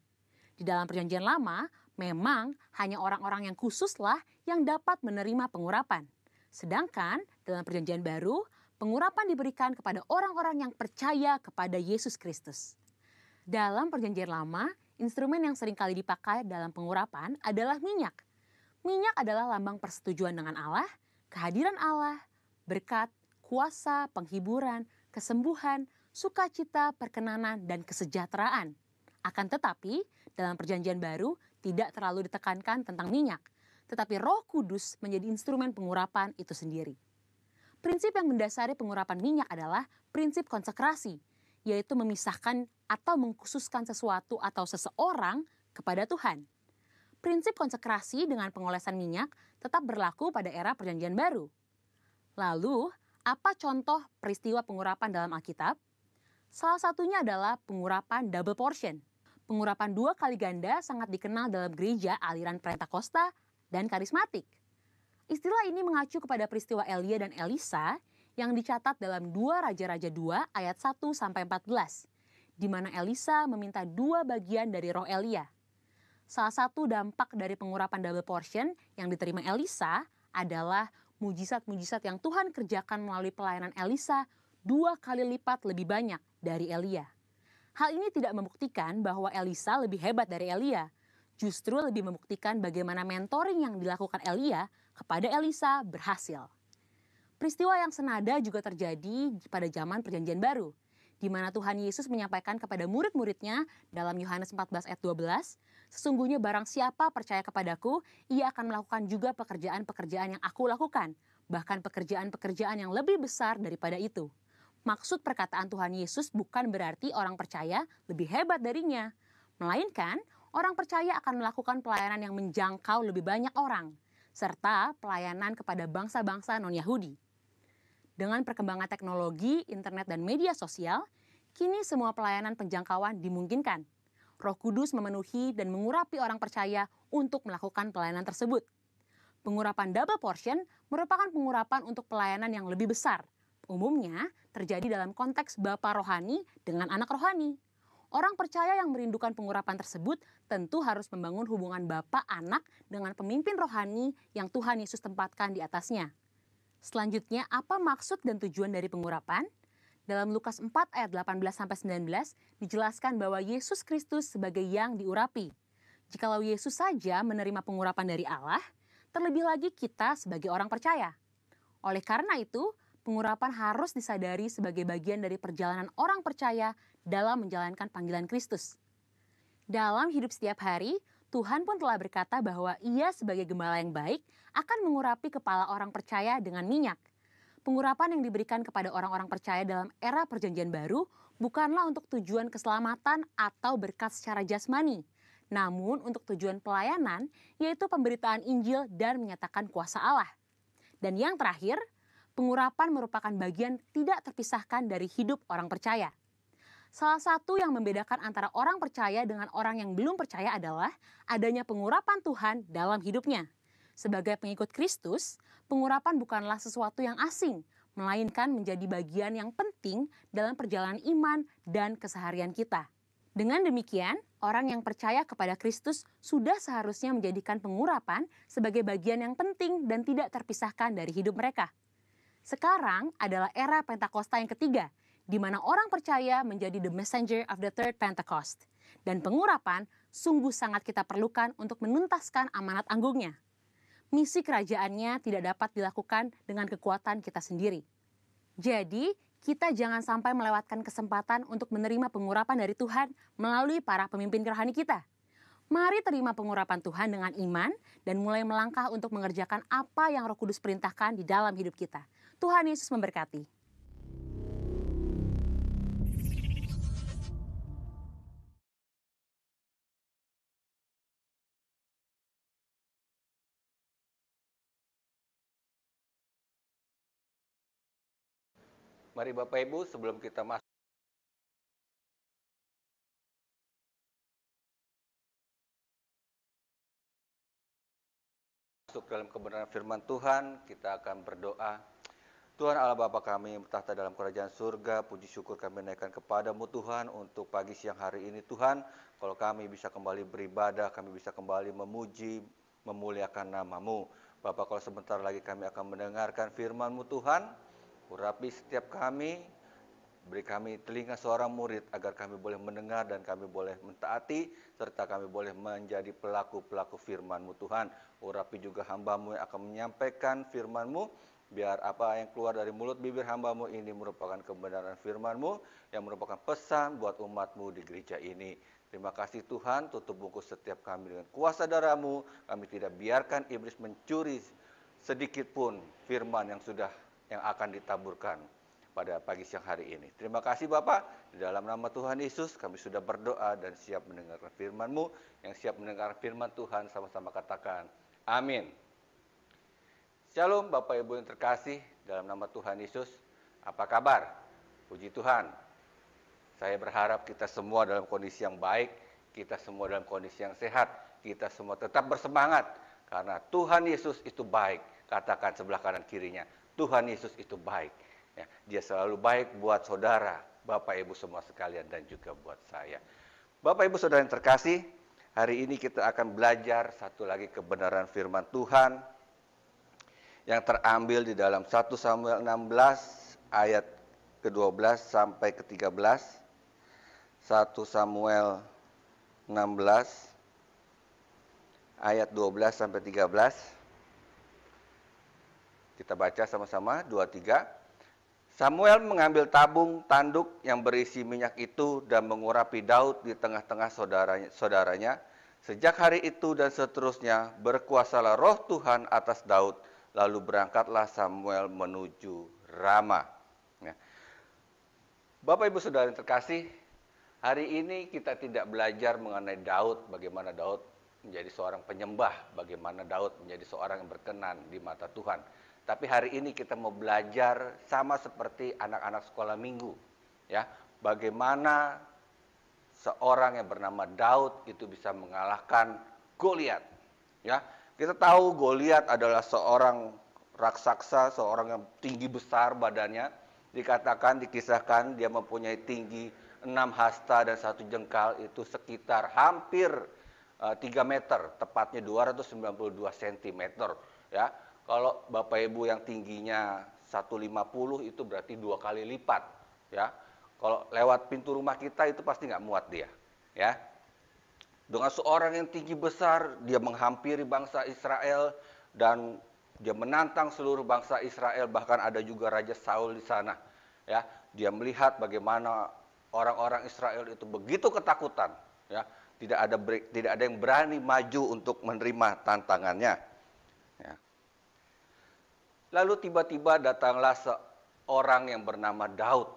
Speaker 8: Di dalam Perjanjian Lama, memang hanya orang-orang yang khususlah yang dapat menerima pengurapan. Sedangkan dalam Perjanjian Baru, pengurapan diberikan kepada orang-orang yang percaya kepada Yesus Kristus. Dalam Perjanjian Lama, instrumen yang sering kali dipakai dalam pengurapan adalah minyak. Minyak adalah lambang persetujuan dengan Allah, kehadiran Allah, berkat, kuasa, penghiburan, kesembuhan, sukacita, perkenanan, dan kesejahteraan. Akan tetapi, dalam Perjanjian Baru tidak terlalu ditekankan tentang minyak, tetapi Roh Kudus menjadi instrumen pengurapan itu sendiri. Prinsip yang mendasari pengurapan minyak adalah prinsip konsekrasi, yaitu memisahkan atau mengkhususkan sesuatu atau seseorang kepada Tuhan. Prinsip konsekrasi dengan pengolesan minyak tetap berlaku pada era Perjanjian Baru. Lalu, apa contoh peristiwa pengurapan dalam Alkitab? Salah satunya adalah pengurapan double portion. Pengurapan 2 kali ganda sangat dikenal dalam gereja aliran Pentakosta dan karismatik. Istilah ini mengacu kepada peristiwa Elia dan Elisa yang dicatat dalam 2 Raja-Raja 2 ayat 1-14, di mana Elisa meminta 2 bagian dari roh Elia. Salah satu dampak dari pengurapan double portion yang diterima Elisa adalah mujizat-mujizat yang Tuhan kerjakan melalui pelayanan Elisa 2 kali lipat lebih banyak dari Elia. Hal ini tidak membuktikan bahwa Elisa lebih hebat dari Elia, justru lebih membuktikan bagaimana mentoring yang dilakukan Elia kepada Elisa berhasil. Peristiwa yang senada juga terjadi pada zaman Perjanjian Baru, di mana Tuhan Yesus menyampaikan kepada murid-muridnya dalam Yohanes 14 ayat 12, "Sesungguhnya barang siapa percaya kepadaku, ia akan melakukan juga pekerjaan-pekerjaan yang aku lakukan, bahkan pekerjaan-pekerjaan yang lebih besar daripada itu." Maksud perkataan Tuhan Yesus bukan berarti orang percaya lebih hebat darinya, melainkan orang percaya akan melakukan pelayanan yang menjangkau lebih banyak orang, serta pelayanan kepada bangsa-bangsa non-Yahudi. Dengan perkembangan teknologi, internet, dan media sosial, kini semua pelayanan penjangkauan dimungkinkan. Roh Kudus memenuhi dan mengurapi orang percaya untuk melakukan pelayanan tersebut. Pengurapan double portion merupakan pengurapan untuk pelayanan yang lebih besar. Umumnya terjadi dalam konteks bapa rohani dengan anak rohani. Orang percaya yang merindukan pengurapan tersebut tentu harus membangun hubungan bapa anak dengan pemimpin rohani yang Tuhan Yesus tempatkan di atasnya. Selanjutnya, apa maksud dan tujuan dari pengurapan? Dalam Lukas 4 ayat 18-19 dijelaskan bahwa Yesus Kristus sebagai yang diurapi. Jikalau Yesus saja menerima pengurapan dari Allah, terlebih lagi kita sebagai orang percaya. Oleh karena itu, pengurapan harus disadari sebagai bagian dari perjalanan orang percaya dalam menjalankan panggilan Kristus. Dalam hidup setiap hari, Tuhan pun telah berkata bahwa Ia sebagai gembala yang baik akan mengurapi kepala orang percaya dengan minyak. Pengurapan yang diberikan kepada orang-orang percaya dalam era Perjanjian Baru bukanlah untuk tujuan keselamatan atau berkat secara jasmani, namun untuk tujuan pelayanan, yaitu pemberitaan Injil dan menyatakan kuasa Allah. Dan yang terakhir, pengurapan merupakan bagian tidak terpisahkan dari hidup orang percaya. Salah satu yang membedakan antara orang percaya dengan orang yang belum percaya adalah adanya pengurapan Tuhan dalam hidupnya. Sebagai pengikut Kristus, pengurapan bukanlah sesuatu yang asing, melainkan menjadi bagian yang penting dalam perjalanan iman dan keseharian kita. Dengan demikian, orang yang percaya kepada Kristus sudah seharusnya menjadikan pengurapan sebagai bagian yang penting dan tidak terpisahkan dari hidup mereka. Sekarang adalah era Pentakosta yang ketiga, di mana orang percaya menjadi the messenger of the third Pentecost. Dan pengurapan sungguh sangat kita perlukan untuk menuntaskan amanat anggungnya. Misi kerajaannya tidak dapat dilakukan dengan kekuatan kita sendiri. Jadi, kita jangan sampai melewatkan kesempatan untuk menerima pengurapan dari Tuhan melalui para pemimpin rohani kita. Mari terima pengurapan Tuhan dengan iman dan mulai melangkah untuk mengerjakan apa yang Roh Kudus perintahkan di dalam hidup kita. Tuhan Yesus memberkati.
Speaker 7: Mari Bapak Ibu, sebelum kita masuk dalam kebenaran firman Tuhan, kita akan berdoa. Tuhan Allah Bapa kami yang bertahta dalam kerajaan surga, puji syukur kami naikkan kepadamu Tuhan untuk pagi siang hari ini Tuhan. Kalau kami bisa kembali beribadah, kami bisa kembali memuji, memuliakan namamu. Bapak, kalau sebentar lagi kami akan mendengarkan firman-Mu Tuhan, urapi setiap kami, beri kami telinga seorang murid agar kami boleh mendengar dan kami boleh mentaati, serta kami boleh menjadi pelaku-pelaku firman-Mu Tuhan. Urapi juga hamba-Mu yang akan menyampaikan firman-Mu, biar apa yang keluar dari mulut bibir hamba-Mu ini merupakan kebenaran firman-Mu, yang merupakan pesan buat umat-Mu di gereja ini. Terima kasih Tuhan, tutup bungkus setiap kami dengan kuasa darah-Mu, kami tidak biarkan iblis mencuri sedikit pun firman yang akan ditaburkan. pada pagi siang hari ini. Terima kasih Bapak, di dalam nama Tuhan Yesus kami sudah berdoa dan siap mendengarkan firman-Mu. Yang siap mendengar firman Tuhan sama-sama katakan, amin. Shalom Bapak Ibu yang terkasih, dalam nama Tuhan Yesus, apa kabar? Puji Tuhan, saya berharap kita semua dalam kondisi yang baik, kita semua dalam kondisi yang sehat, kita semua tetap bersemangat, karena Tuhan Yesus itu baik. Katakan sebelah kanan kirinya, Tuhan Yesus itu baik. Ya, dia selalu baik buat saudara, Bapak Ibu semua sekalian, dan juga buat saya. Bapak Ibu saudara yang terkasih, hari ini kita akan belajar satu lagi kebenaran firman Tuhan yang terambil di dalam 1 Samuel 16 ayat ke-12 sampai ke-13. 1 Samuel 16 ayat 12 sampai 13. Kita baca sama-sama, 2-3. Samuel mengambil tabung tanduk yang berisi minyak itu dan mengurapi Daud di tengah-tengah saudaranya. Sejak hari itu dan seterusnya berkuasalah roh Tuhan atas Daud. Lalu berangkatlah Samuel menuju Rama. Ya. Bapak Ibu Saudara yang terkasih, hari ini kita tidak belajar mengenai Daud, bagaimana Daud menjadi seorang penyembah, bagaimana Daud menjadi seorang yang berkenan di mata Tuhan. Tapi hari ini kita mau belajar sama seperti anak-anak sekolah minggu, ya, bagaimana seorang yang bernama Daud itu bisa mengalahkan Goliat. Ya, kita tahu Goliat adalah seorang raksasa, seorang yang tinggi besar badannya. Dikisahkan dia mempunyai tinggi 6 hasta dan 1 jengkal, itu sekitar hampir 3 meter, tepatnya 292 cm. Ya. Kalau Bapak Ibu yang tingginya 150 itu berarti 2 kali lipat, ya. Kalau lewat pintu rumah kita itu pasti nggak muat dia, ya. Dengan seorang yang tinggi besar, dia menghampiri bangsa Israel dan dia menantang seluruh bangsa Israel, bahkan ada juga Raja Saul di sana, ya. Dia melihat bagaimana orang-orang Israel itu begitu ketakutan, ya. Tidak ada yang berani maju untuk menerima tantangannya. Ya. Lalu tiba-tiba datanglah seorang yang bernama Daud.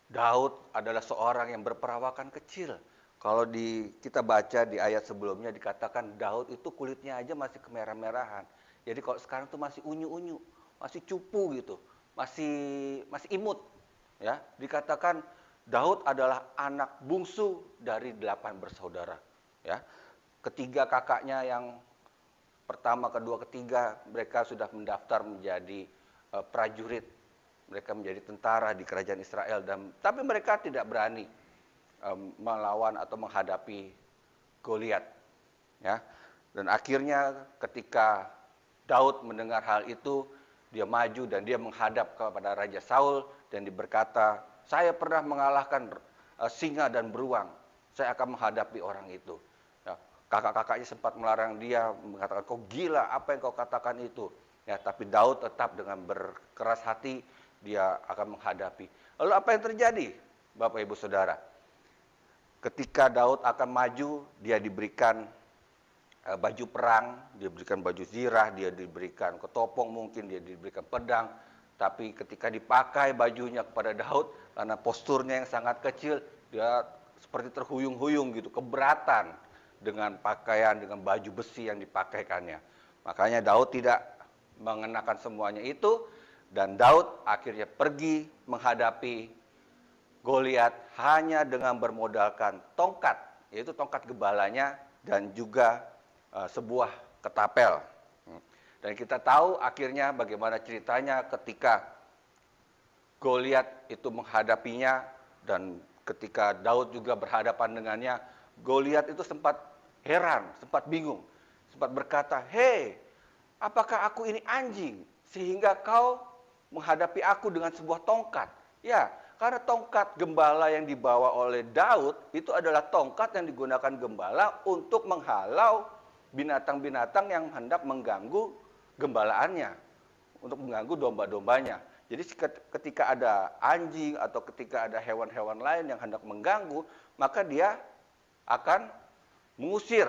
Speaker 7: Daud adalah seorang yang berperawakan kecil. Kalau kita baca di ayat sebelumnya dikatakan Daud itu kulitnya aja masih kemerah-merahan. Jadi kalau sekarang tuh masih unyu-unyu, masih cupu gitu, masih imut. Ya, dikatakan Daud adalah anak bungsu dari 8 bersaudara. Ya, ketiga kakaknya yang pertama, kedua, ketiga, mereka sudah mendaftar menjadi prajurit. Mereka menjadi tentara di kerajaan Israel. Tapi mereka tidak berani melawan atau menghadapi Goliat. Ya. Dan akhirnya ketika Daud mendengar hal itu, dia maju dan dia menghadap kepada Raja Saul dan berkata, saya pernah mengalahkan singa dan beruang. Saya akan menghadapi orang itu. Kakak-kakaknya sempat melarang dia, mengatakan, kau gila, apa yang kau katakan itu? Ya, tapi Daud tetap dengan berkeras hati, dia akan menghadapi. Lalu apa yang terjadi, Bapak Ibu Saudara? Ketika Daud akan maju, dia diberikan baju perang, dia diberikan baju zirah, dia diberikan ketopong mungkin, dia diberikan pedang. Tapi ketika dipakai bajunya kepada Daud, karena posturnya yang sangat kecil, dia seperti terhuyung-huyung gitu, keberatan dengan pakaian, dengan baju besi yang dipakaikannya. Makanya Daud tidak mengenakan semuanya itu, dan Daud akhirnya pergi menghadapi Goliat hanya dengan bermodalkan tongkat, yaitu tongkat gebalanya, dan juga sebuah ketapel. Dan kita tahu akhirnya bagaimana ceritanya ketika Goliat itu menghadapinya, dan ketika Daud juga berhadapan dengannya, Goliat itu sempat heran, sempat bingung, sempat berkata, hei, apakah aku ini anjing sehingga kau menghadapi aku dengan sebuah tongkat? Ya, karena tongkat gembala yang dibawa oleh Daud itu adalah tongkat yang digunakan gembala untuk menghalau binatang-binatang yang hendak mengganggu gembalaannya, untuk mengganggu domba-dombanya. Jadi ketika ada anjing atau ketika ada hewan-hewan lain yang hendak mengganggu, maka dia akan mengusir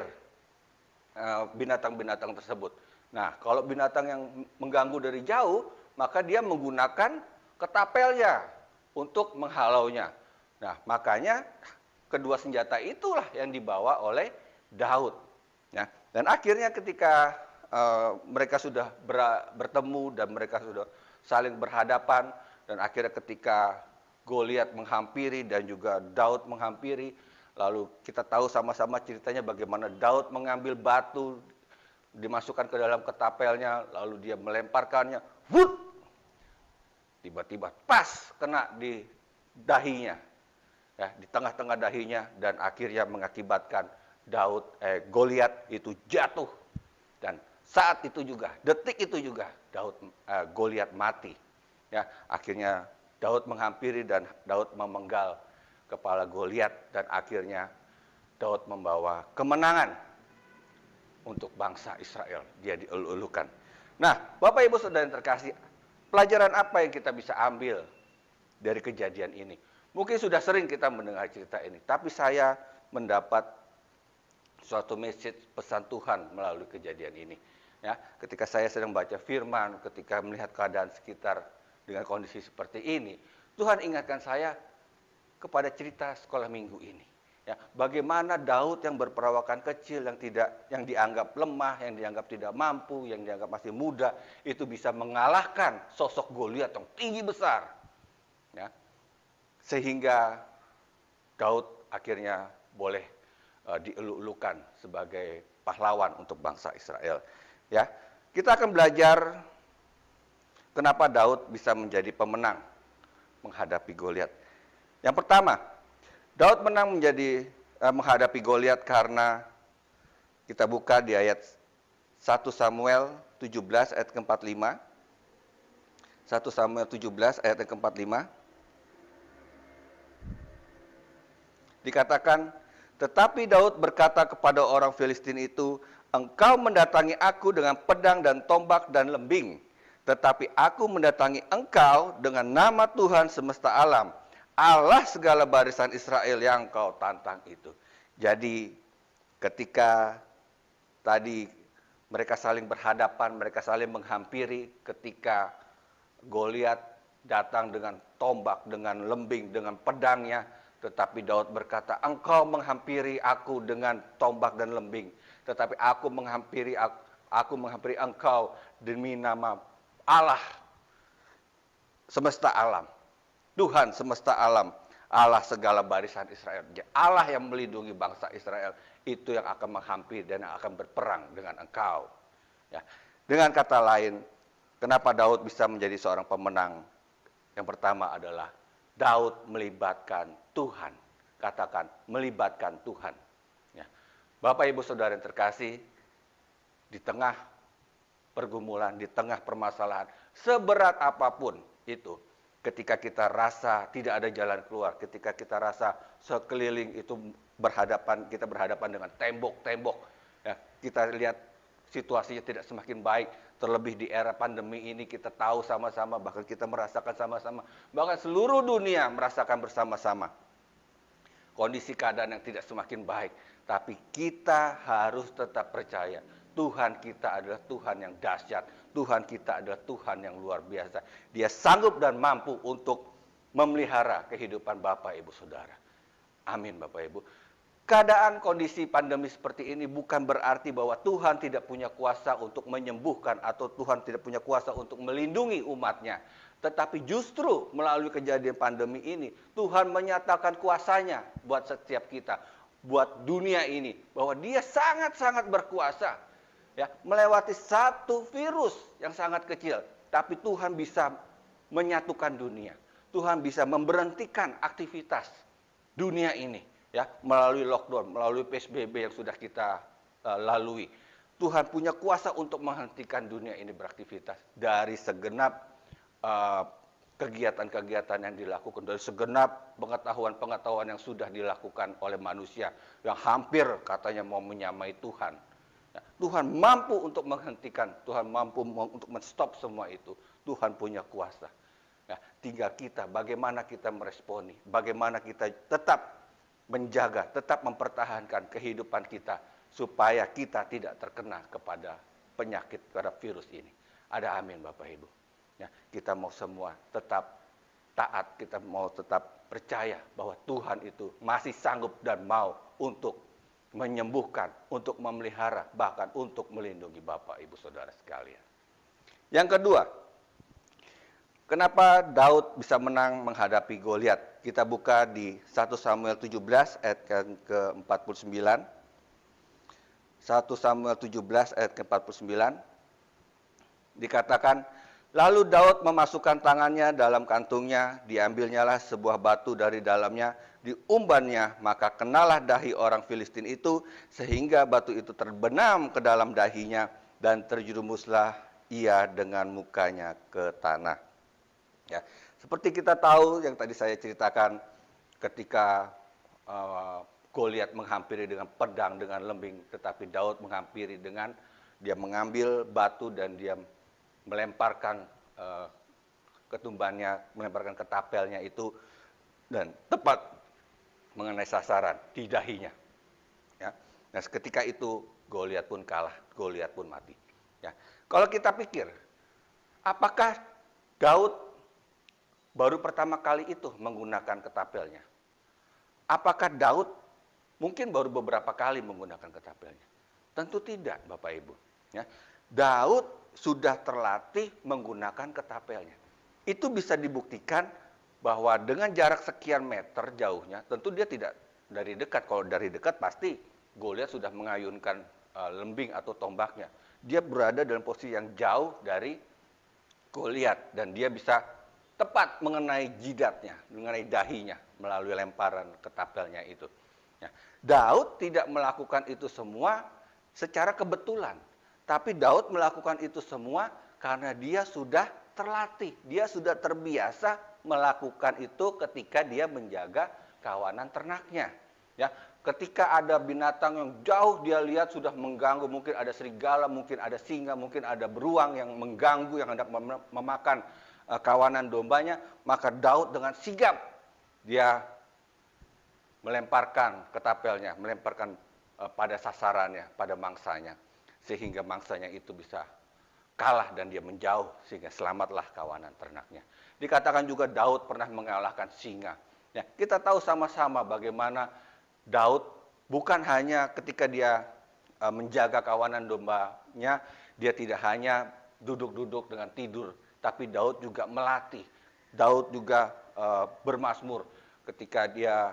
Speaker 7: binatang-binatang tersebut. Nah, kalau binatang yang mengganggu dari jauh, maka dia menggunakan ketapelnya untuk menghalaunya. Nah, makanya kedua senjata itulah yang dibawa oleh Daud. Ya. Dan akhirnya ketika mereka sudah bertemu dan mereka sudah saling berhadapan, dan akhirnya ketika Goliat menghampiri dan juga Daud menghampiri, lalu kita tahu sama-sama ceritanya bagaimana Daud mengambil batu, dimasukkan ke dalam ketapelnya, lalu dia melemparkannya, wut! Tiba-tiba pas kena di dahinya, ya, di tengah-tengah dahinya, dan akhirnya mengakibatkan Goliat itu jatuh. Dan saat itu juga, detik itu juga, Goliat mati. Ya, akhirnya Daud menghampiri dan Daud memenggal kepala Goliat, dan akhirnya Daud membawa kemenangan untuk bangsa Israel. Dia dielu-elukan. Nah, Bapak Ibu Saudara yang terkasih, pelajaran apa yang kita bisa ambil dari kejadian ini? Mungkin sudah sering kita mendengar cerita ini, tapi saya mendapat suatu message pesan Tuhan melalui kejadian ini. Ya, ketika saya sedang baca firman, ketika melihat keadaan sekitar dengan kondisi seperti ini, Tuhan ingatkan saya kepada cerita sekolah minggu ini. Ya, bagaimana Daud yang berperawakan kecil, yang dianggap lemah, yang dianggap tidak mampu, yang dianggap masih muda, itu bisa mengalahkan sosok Goliat yang tinggi besar. Ya, sehingga Daud akhirnya boleh dielu-elukan sebagai pahlawan untuk bangsa Israel. Ya, kita akan belajar kenapa Daud bisa menjadi pemenang menghadapi Goliat. Yang pertama, Daud menang menghadapi Goliat karena kita buka di ayat 1 Samuel 17 ayat ke-45. 1 Samuel 17 ayat ke-45. Dikatakan, tetapi Daud berkata kepada orang Filistin itu, engkau mendatangi aku dengan pedang dan tombak dan lembing, tetapi aku mendatangi engkau dengan nama Tuhan semesta alam, Allah segala barisan Israel yang kau tantang itu. Jadi ketika tadi mereka saling berhadapan, mereka saling menghampiri, ketika Goliat datang dengan tombak, dengan lembing, dengan pedangnya, tetapi Daud berkata, engkau menghampiri aku dengan tombak dan lembing, tetapi aku menghampiri engkau demi nama Allah semesta alam, Tuhan semesta alam, Allah segala barisan Israel. Allah yang melindungi bangsa Israel, itu yang akan menghampiri dan yang akan berperang dengan engkau. Ya. Dengan kata lain, kenapa Daud bisa menjadi seorang pemenang? Yang pertama adalah Daud melibatkan Tuhan. Katakan, melibatkan Tuhan. Ya. Bapak Ibu Saudara yang terkasih, di tengah pergumulan, di tengah permasalahan, seberat apapun itu, ketika kita rasa tidak ada jalan keluar, ketika kita rasa sekeliling itu kita berhadapan dengan tembok-tembok, ya, kita lihat situasinya tidak semakin baik, terlebih di era pandemi ini kita tahu sama-sama, bahkan kita merasakan sama-sama, bahkan seluruh dunia merasakan bersama-sama kondisi keadaan yang tidak semakin baik. Tapi kita harus tetap percaya, Tuhan kita adalah Tuhan yang dahsyat, Tuhan kita adalah Tuhan yang luar biasa. Dia sanggup dan mampu untuk memelihara kehidupan Bapak Ibu Saudara. Amin Bapak Ibu. Keadaan kondisi pandemi seperti ini bukan berarti bahwa Tuhan tidak punya kuasa untuk menyembuhkan atau Tuhan tidak punya kuasa untuk melindungi umatnya. Tetapi justru melalui kejadian pandemi ini, Tuhan menyatakan kuasanya buat setiap kita, buat dunia ini, bahwa Dia sangat-sangat berkuasa. Ya, melewati satu virus yang sangat kecil, tapi Tuhan bisa menyatukan dunia. Tuhan bisa memberhentikan aktivitas dunia ini, ya, melalui lockdown, melalui PSBB yang sudah kita lalui. Tuhan punya kuasa untuk menghentikan dunia ini beraktivitas dari segenap kegiatan-kegiatan yang dilakukan, dari segenap pengetahuan-pengetahuan yang sudah dilakukan oleh manusia yang hampir katanya mau menyamai Tuhan. Ya, Tuhan mampu untuk menghentikan, Tuhan mampu untuk menstop semua itu. Tuhan punya kuasa. Ya, tinggal kita, bagaimana kita meresponi, bagaimana kita tetap menjaga, tetap mempertahankan kehidupan kita, supaya kita tidak terkena kepada penyakit, kepada virus ini. Ada amin Bapak Ibu. Ya, kita mau semua tetap taat, kita mau tetap percaya bahwa Tuhan itu masih sanggup dan mau untuk menyembuhkan, untuk memelihara, bahkan untuk melindungi Bapak, Ibu, Saudara sekalian. Yang kedua, kenapa Daud bisa menang menghadapi Goliat? Kita buka di 1 Samuel 17 ayat ke-49. 1 Samuel 17 ayat ke-49. Dikatakan, lalu Daud memasukkan tangannya dalam kantungnya, diambilnyalah sebuah batu dari dalamnya, diumbannya, maka kenalah dahi orang Filistin itu, sehingga batu itu terbenam ke dalam dahinya, dan terjerumuslah ia dengan mukanya ke tanah. Ya, seperti kita tahu yang tadi saya ceritakan, ketika Goliat menghampiri dengan pedang, dengan lembing, tetapi Daud menghampiri dengan dia mengambil batu dan dia melemparkan ketumbannya, melemparkan ketapelnya itu, dan tepat mengenai sasaran di dahinya. Ya. Nah, ketika itu Goliat pun kalah, Goliat pun mati. Ya. Kalau kita pikir, apakah Daud baru pertama kali itu menggunakan ketapelnya? Apakah Daud mungkin baru beberapa kali menggunakan ketapelnya? Tentu tidak, Bapak Ibu. Ya. Daud sudah terlatih menggunakan ketapelnya. Itu bisa dibuktikan bahwa dengan jarak sekian meter jauhnya, tentu dia tidak dari dekat. Kalau dari dekat pasti Goliat sudah mengayunkan lembing atau tombaknya. Dia berada dalam posisi yang jauh dari Goliat dan dia bisa tepat mengenai jidatnya, mengenai dahinya melalui lemparan ketapelnya itu. Ya. Daud tidak melakukan itu semua secara kebetulan. Tapi Daud melakukan itu semua karena dia sudah terlatih, dia sudah terbiasa melakukan itu ketika dia menjaga kawanan ternaknya. Ya, ketika ada binatang yang jauh dia lihat sudah mengganggu, mungkin ada serigala, mungkin ada singa, mungkin ada beruang yang mengganggu, yang hendak memakan kawanan dombanya, maka Daud dengan sigap dia melemparkan ketapelnya, melemparkan pada sasarannya, pada mangsanya. Sehingga mangsanya itu bisa kalah dan dia menjauh, sehingga selamatlah kawanan ternaknya. Dikatakan juga Daud pernah mengalahkan singa. Ya, kita tahu sama-sama bagaimana Daud bukan hanya ketika dia menjaga kawanan dombanya, dia tidak hanya duduk-duduk dengan tidur, tapi Daud juga melatih. Daud juga bermazmur. Ketika dia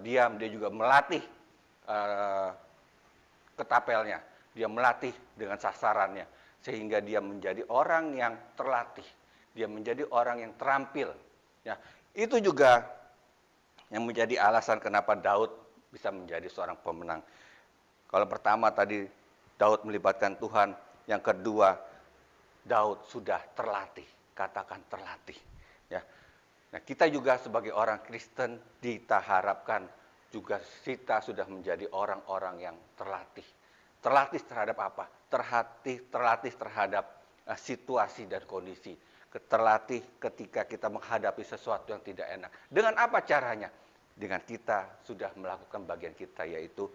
Speaker 7: diam, dia juga melatih ketapelnya. Dia melatih dengan sasarannya, sehingga dia menjadi orang yang terlatih. Dia menjadi orang yang terampil. Ya, itu juga yang menjadi alasan kenapa Daud bisa menjadi seorang pemenang. Kalau pertama tadi Daud melibatkan Tuhan, yang kedua Daud sudah terlatih. Katakan terlatih. Ya. Nah, kita juga sebagai orang Kristen kita harapkan juga kita sudah menjadi orang-orang yang terlatih. Terlatih terhadap apa? Terlatih terhadap situasi dan kondisi. Terlatih ketika kita menghadapi sesuatu yang tidak enak. Dengan apa caranya? Dengan kita sudah melakukan bagian kita, yaitu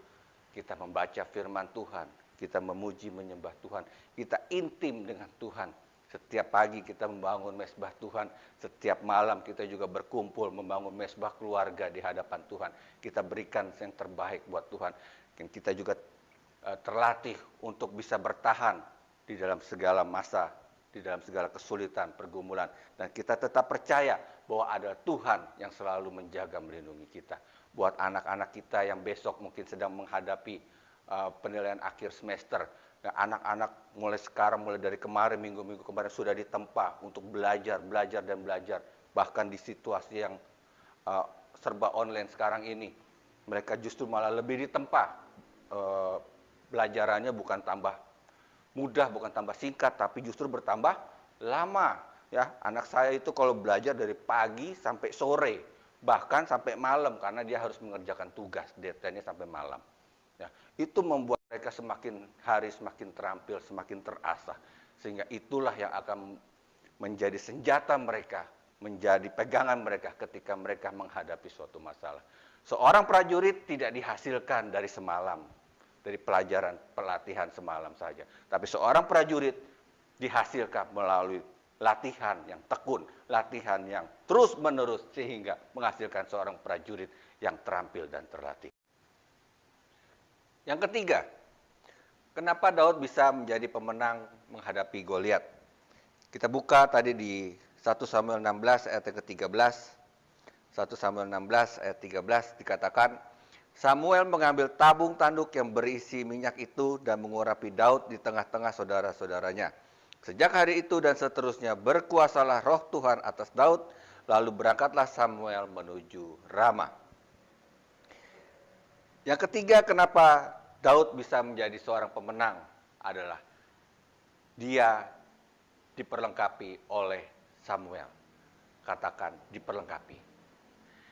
Speaker 7: kita membaca firman Tuhan, kita memuji menyembah Tuhan, kita intim dengan Tuhan. Setiap pagi kita membangun mezbah Tuhan, setiap malam kita juga berkumpul membangun mezbah keluarga di hadapan Tuhan. Kita berikan yang terbaik buat Tuhan. Dan kita juga terlatih untuk bisa bertahan di dalam segala masa, di dalam segala kesulitan, pergumulan. Dan kita tetap percaya bahwa ada Tuhan yang selalu menjaga, melindungi kita. Buat anak-anak kita yang besok mungkin sedang menghadapi penilaian akhir semester. Nah, anak-anak mulai sekarang, mulai dari kemarin, minggu-minggu kemarin sudah ditempa untuk belajar. Bahkan di situasi yang serba online sekarang ini, mereka justru malah lebih ditempa. Belajarannya bukan tambah mudah, bukan tambah singkat, tapi justru bertambah lama. Ya, anak saya itu kalau belajar dari pagi sampai sore, bahkan sampai malam, karena dia harus mengerjakan tugas, deadline-nya sampai malam. Ya, itu membuat mereka semakin hari semakin terampil, semakin terasah, sehingga itulah yang akan menjadi senjata mereka, menjadi pegangan mereka ketika mereka menghadapi suatu masalah. Seorang prajurit tidak dihasilkan dari semalam, dari pelajaran pelatihan semalam saja, tapi seorang prajurit dihasilkan melalui latihan yang tekun, latihan yang terus-menerus sehingga menghasilkan seorang prajurit yang terampil dan terlatih. Yang ketiga, kenapa Daud bisa menjadi pemenang menghadapi Goliat? Kita buka tadi di 1 Samuel 16 ayat ke-13. 1 Samuel 16 ayat 13 dikatakan, Samuel mengambil tabung tanduk yang berisi minyak itu dan mengurapi Daud di tengah-tengah saudara-saudaranya. Sejak hari itu dan seterusnya berkuasalah roh Tuhan atas Daud, lalu berangkatlah Samuel menuju Rama. Yang ketiga, kenapa Daud bisa menjadi seorang pemenang adalah dia diperlengkapi oleh Samuel. Katakan diperlengkapi.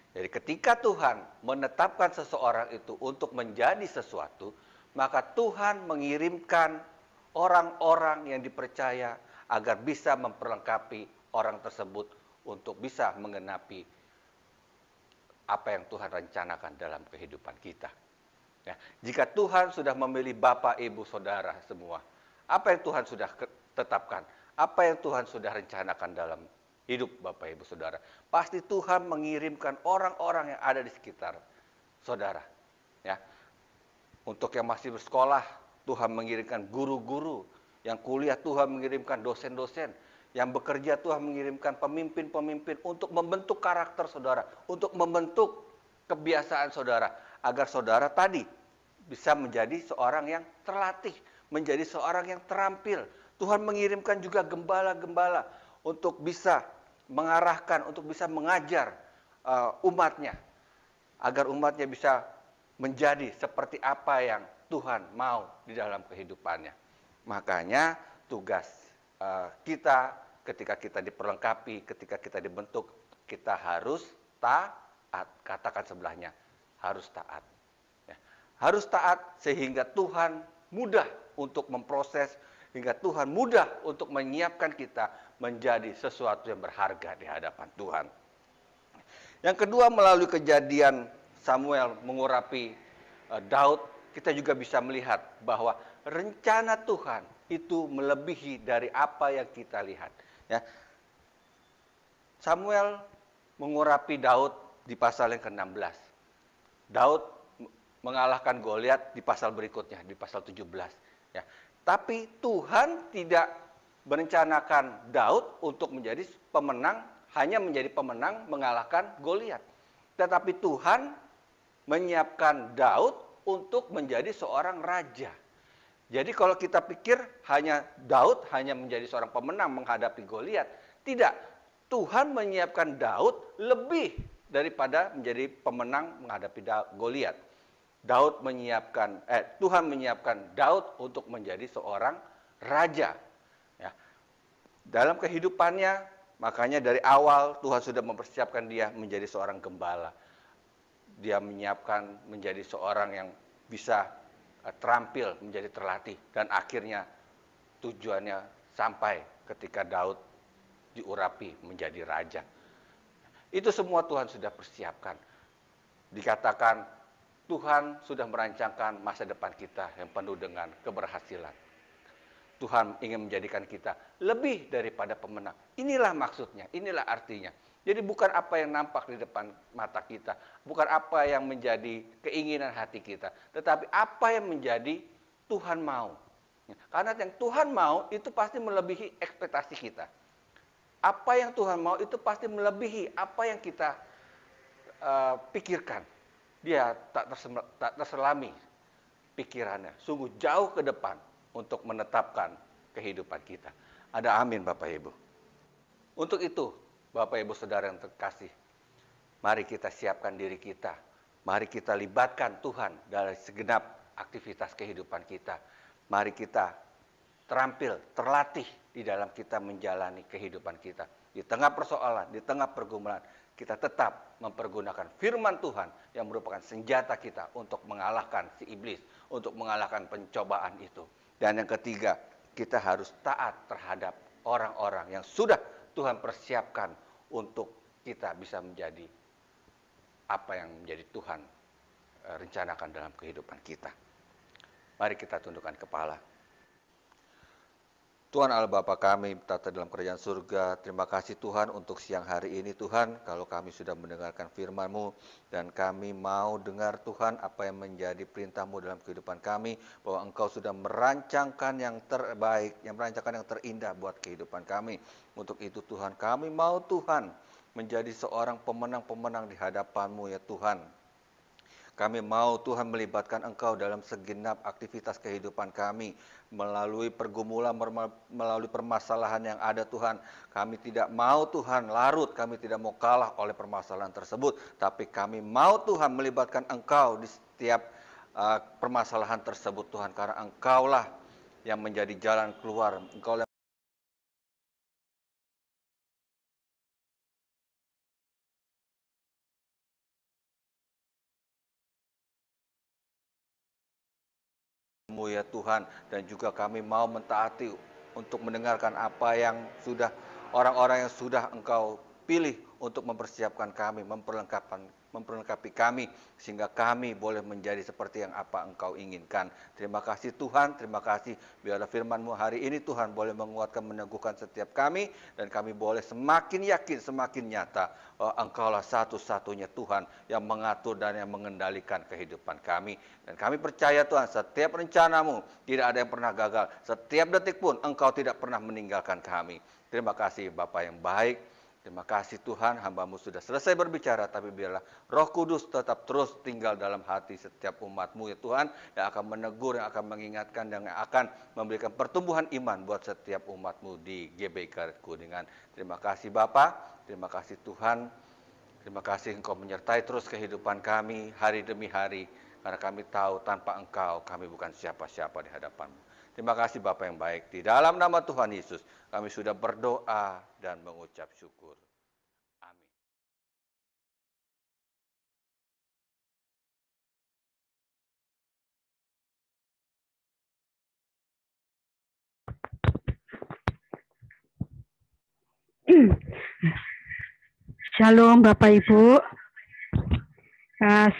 Speaker 7: Jadi ketika Tuhan menetapkan seseorang itu untuk menjadi sesuatu, maka Tuhan mengirimkan orang-orang yang dipercaya agar bisa memperlengkapi orang tersebut untuk bisa menggenapi apa yang Tuhan rencanakan dalam kehidupan kita. Ya, jika Tuhan sudah memilih Bapak, Ibu, Saudara semua, apa yang Tuhan sudah tetapkan, apa yang Tuhan sudah rencanakan dalam hidup Bapak, Ibu, Saudara, pasti Tuhan mengirimkan orang-orang yang ada di sekitar saudara. Ya, untuk yang masih bersekolah, Tuhan mengirimkan guru-guru, yang kuliah Tuhan mengirimkan dosen-dosen, yang bekerja Tuhan mengirimkan pemimpin-pemimpin untuk membentuk karakter saudara, untuk membentuk kebiasaan saudara, agar saudara tadi bisa menjadi seorang yang terlatih, menjadi seorang yang terampil. Tuhan mengirimkan juga gembala-gembala untuk bisa mengarahkan, untuk bisa mengajar umatnya, agar umatnya bisa menjadi seperti apa yang Tuhan mau di dalam kehidupannya. Makanya tugas kita ketika kita diperlengkapi, ketika kita dibentuk, kita harus taat. Katakan sebelahnya, harus taat. Ya, harus taat sehingga Tuhan mudah untuk memproses, hingga Tuhan mudah untuk menyiapkan kita menjadi sesuatu yang berharga di hadapan Tuhan. Yang kedua, melalui kejadian Samuel mengurapi Daud, kita juga bisa melihat bahwa rencana Tuhan itu melebihi dari apa yang kita lihat. Ya. Samuel mengurapi Daud di pasal yang ke-16. Daud mengalahkan Goliat di pasal berikutnya, di pasal 17. Ya. Tapi Tuhan tidak merencanakan Daud untuk menjadi pemenang, hanya menjadi pemenang mengalahkan Goliat. Tetapi Tuhan menyiapkan Daud untuk menjadi seorang raja. Jadi kalau kita pikir hanya Daud hanya menjadi seorang pemenang menghadapi Goliat, tidak. Tuhan menyiapkan Daud lebih daripada menjadi pemenang menghadapi Goliat. Tuhan menyiapkan Daud untuk menjadi seorang raja. Ya. Dalam kehidupannya, makanya dari awal Tuhan sudah mempersiapkan dia menjadi seorang gembala. Dia menyiapkan menjadi seorang yang bisa terampil, menjadi terlatih, dan akhirnya tujuannya sampai ketika Daud diurapi menjadi raja. Itu semua Tuhan sudah persiapkan. Dikatakan Tuhan sudah merancangkan masa depan kita yang penuh dengan keberhasilan. Tuhan ingin menjadikan kita lebih daripada pemenang. Inilah maksudnya, inilah artinya. Jadi bukan apa yang nampak di depan mata kita, bukan apa yang menjadi keinginan hati kita, tetapi apa yang menjadi Tuhan mau. Karena yang Tuhan mau itu pasti melebihi ekspektasi kita. Apa yang Tuhan mau itu pasti melebihi apa yang kita pikirkan. Dia tak terselami pikirannya, sungguh jauh ke depan untuk menetapkan kehidupan kita. Ada amin Bapak Ibu. Untuk itu Bapak Ibu Saudara yang terkasih, mari kita siapkan diri kita. Mari kita libatkan Tuhan dalam segenap aktivitas kehidupan kita. Mari kita terampil, terlatih di dalam kita menjalani kehidupan kita. Di tengah persoalan, di tengah pergumulan, kita tetap mempergunakan firman Tuhan yang merupakan senjata kita untuk mengalahkan si iblis, untuk mengalahkan pencobaan itu. Dan yang ketiga, kita harus taat terhadap orang-orang yang sudah Tuhan persiapkan untuk kita bisa menjadi apa yang menjadi Tuhan rencanakan dalam kehidupan kita. Mari kita tundukkan kepala. Tuhan Allah Bapa kami, tata dalam kerajaan surga, terima kasih Tuhan untuk siang hari ini Tuhan, kalau kami sudah mendengarkan firman-Mu, dan kami mau dengar Tuhan apa yang menjadi perintah-Mu dalam kehidupan kami, bahwa Engkau sudah merancangkan yang terbaik, yang merancangkan yang terindah buat kehidupan kami. Untuk itu Tuhan, kami mau Tuhan menjadi seorang pemenang-pemenang di hadapan-Mu ya Tuhan. Kami mau Tuhan melibatkan Engkau dalam segenap aktivitas kehidupan kami, melalui pergumulan, melalui permasalahan yang ada Tuhan. Kami tidak mau Tuhan larut, kami tidak mau kalah oleh permasalahan tersebut, tapi kami mau Tuhan melibatkan Engkau di setiap permasalahan tersebut Tuhan, karena Engkaulah yang menjadi jalan keluar, Engkau ya Tuhan, dan juga kami mau mentaati untuk mendengarkan apa yang sudah orang-orang yang sudah Engkau pilih untuk mempersiapkan kami, memperlengkapi kami, sehingga kami boleh menjadi seperti yang apa Engkau inginkan. Terima kasih Tuhan, terima kasih. Biarlah firman-Mu hari ini Tuhan boleh menguatkan, meneguhkan setiap kami, dan kami boleh semakin yakin, semakin nyata bahwa Engkaulah satu-satunya Tuhan yang mengatur dan yang mengendalikan kehidupan kami. Dan kami percaya Tuhan, setiap rencana-Mu tidak ada yang pernah gagal. Setiap detik pun Engkau tidak pernah meninggalkan kami. Terima kasih Bapa yang baik. Terima kasih Tuhan, hamba-Mu sudah selesai berbicara, tapi biarlah Roh Kudus tetap terus tinggal dalam hati setiap umat-Mu ya Tuhan, yang akan menegur, yang akan mengingatkan, dan yang akan memberikan pertumbuhan iman buat setiap umat-Mu di GBI Kuningan. Terima kasih Bapa, terima kasih Tuhan, terima kasih Engkau menyertai terus kehidupan kami hari demi hari, karena kami tahu tanpa Engkau kami bukan siapa-siapa di hadapan-Mu. Terima kasih Bapa yang baik, di dalam nama Tuhan Yesus kami sudah berdoa dan mengucap syukur. Amin.
Speaker 9: Shalom Bapak Ibu.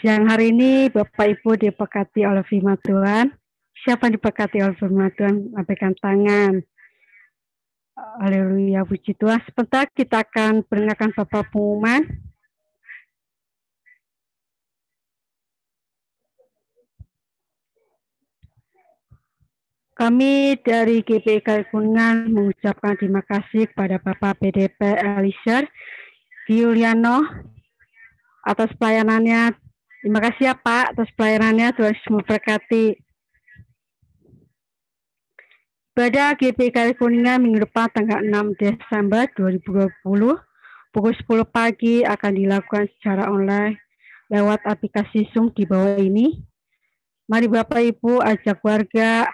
Speaker 9: Siang hari ini Bapak Ibu diberkati oleh firman Tuhan. Siapa yang diberkati oleh firman Tuhan, lambaikan tangan. Haleluya, puji Tuhan. Sebentar kita akan mendengarkan Bapak pengumuman. Kami dari GBI Kuningan mengucapkan terima kasih kepada Bapak PDP Elisha Giuliano atas pelayanannya. Terima kasih ya Pak atas pelayanannya. Tuhan Yesus memberkati. Ibadah GBI Kuningan minggu depan tanggal 6 Desember 2020 pukul 10 pagi akan dilakukan secara online lewat aplikasi Zoom di bawah ini. Mari Bapak Ibu ajak warga.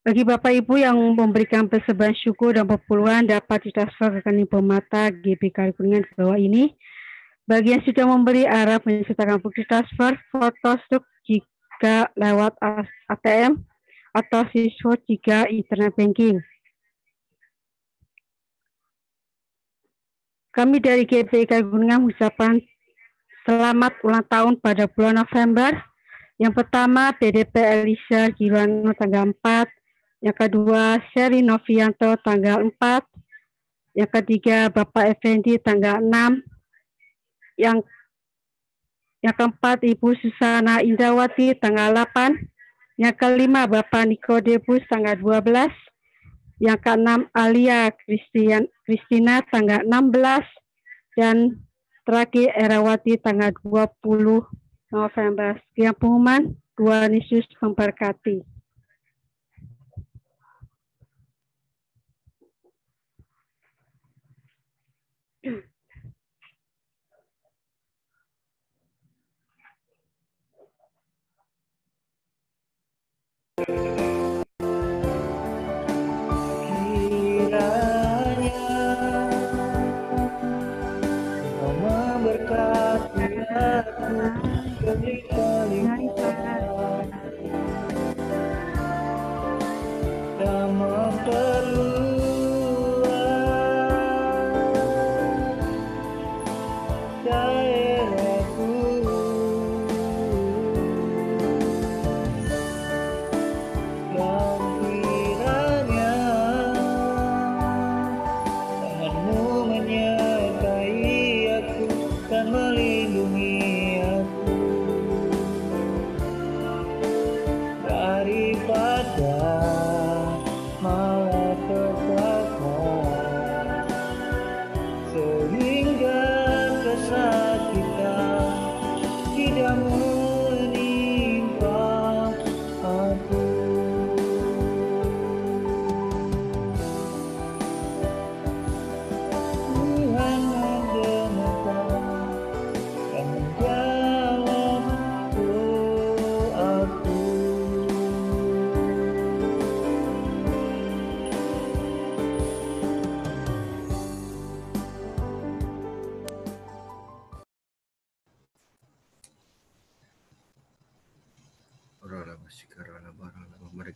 Speaker 9: Bagi Bapak Ibu yang memberikan persembahan syukur dan perpuluhan dapat ditransfer ke rekening Permata GBI Kuningan di bawah ini. Bagi yang sudah memberi, harap menyertakan bukti transfer, foto stuk jika lewat ATM atau siswa jika internet banking. Kami dari GBI Kuningan mengucapkan selamat ulang tahun pada bulan November. Yang pertama, PDP Elisha Giuliano tanggal 4. Yang kedua, Seri Novianto tanggal 4. Yang ketiga, Bapak Effendi tanggal 6. Yang keempat, Ibu Susana Indrawati tanggal 8. Yang kelima, Bapak Nikodemus tanggal 12. Yang keenam, Alia Kristina tanggal 16. Dan terakhir, Erawati tanggal 20 November. Sekian pengumuman. Tuhan Yesus memberkati.
Speaker 4: Kiranya Kau memberkati aku berlimpah-limpah dan memperluas daerahku.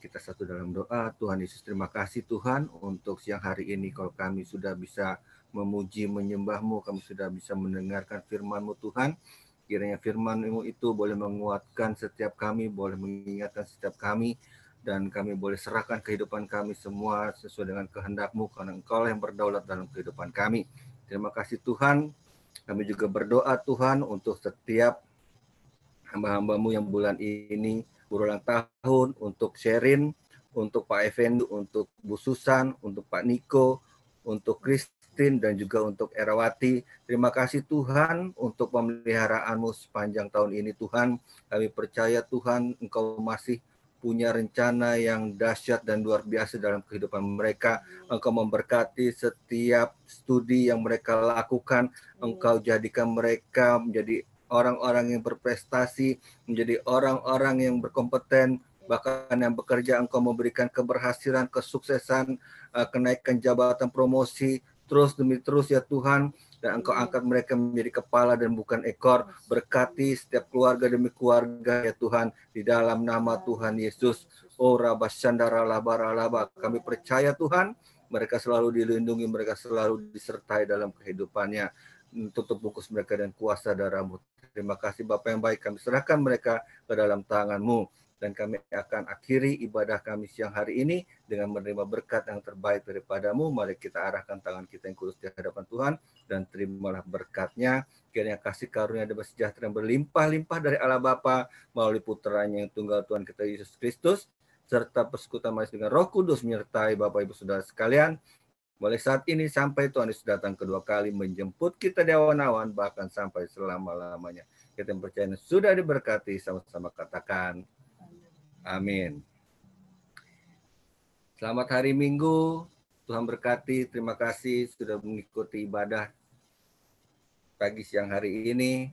Speaker 7: kita satu dalam doa. Tuhan Yesus, terima kasih Tuhan untuk siang hari ini kalau kami sudah bisa memuji, menyembah-Mu, kami sudah bisa mendengarkan firman-Mu Tuhan. Kiranya firman-Mu itu boleh menguatkan setiap kami, boleh mengingatkan setiap kami, dan kami boleh serahkan kehidupan kami semua sesuai dengan kehendak-Mu, karena Engkau yang berdaulat dalam kehidupan kami. Terima kasih Tuhan. Kami juga berdoa Tuhan untuk setiap hamba-hamba-Mu yang bulan ini berulang tahun, untuk Sherin, untuk Pak Effendi, untuk Bu Susan, untuk Pak Niko, untuk Christine, dan juga untuk Erawati. Terima kasih Tuhan untuk pemeliharaanmu sepanjang tahun ini Tuhan. Kami percaya Tuhan Engkau masih punya rencana yang dahsyat dan luar biasa dalam kehidupan mereka. Engkau memberkati setiap studi yang mereka lakukan. Engkau jadikan mereka menjadi orang-orang yang berprestasi, menjadi orang-orang yang berkompeten, bahkan yang bekerja Engkau memberikan keberhasilan, kesuksesan, kenaikan jabatan, promosi, terus demi terus ya Tuhan, dan Engkau angkat mereka menjadi kepala dan bukan ekor. Berkati setiap keluarga demi keluarga ya Tuhan, di dalam nama Tuhan Yesus. Oh Rabashandara Labaralaba, kami percaya Tuhan, mereka selalu dilindungi, mereka selalu disertai dalam kehidupannya. Tutup bungkus mereka dan kuasa darah-Mu. Terima kasih Bapa yang baik, kami serahkan mereka ke dalam tangan-Mu. Dan kami akan akhiri ibadah kami siang hari ini dengan menerima berkat yang terbaik daripada-Mu. Mari kita arahkan tangan kita yang kudus di hadapan Tuhan dan terimalah berkat-Nya. Kiranya kasih karunia dan sejahtera yang berlimpah-limpah dari Allah Bapa melalui putranya yang tunggal Tuhan kita Yesus Kristus, serta persekutuan manis dengan Roh Kudus menyertai Bapak Ibu Saudara sekalian. Mulai saat ini sampai Tuhan Yesus datang kedua kali menjemput kita di awan-awan, bahkan sampai selama-lamanya. Kita yang percaya sudah diberkati, sama-sama katakan amin. Selamat hari Minggu, Tuhan berkati. Terima kasih sudah mengikuti ibadah pagi siang hari ini.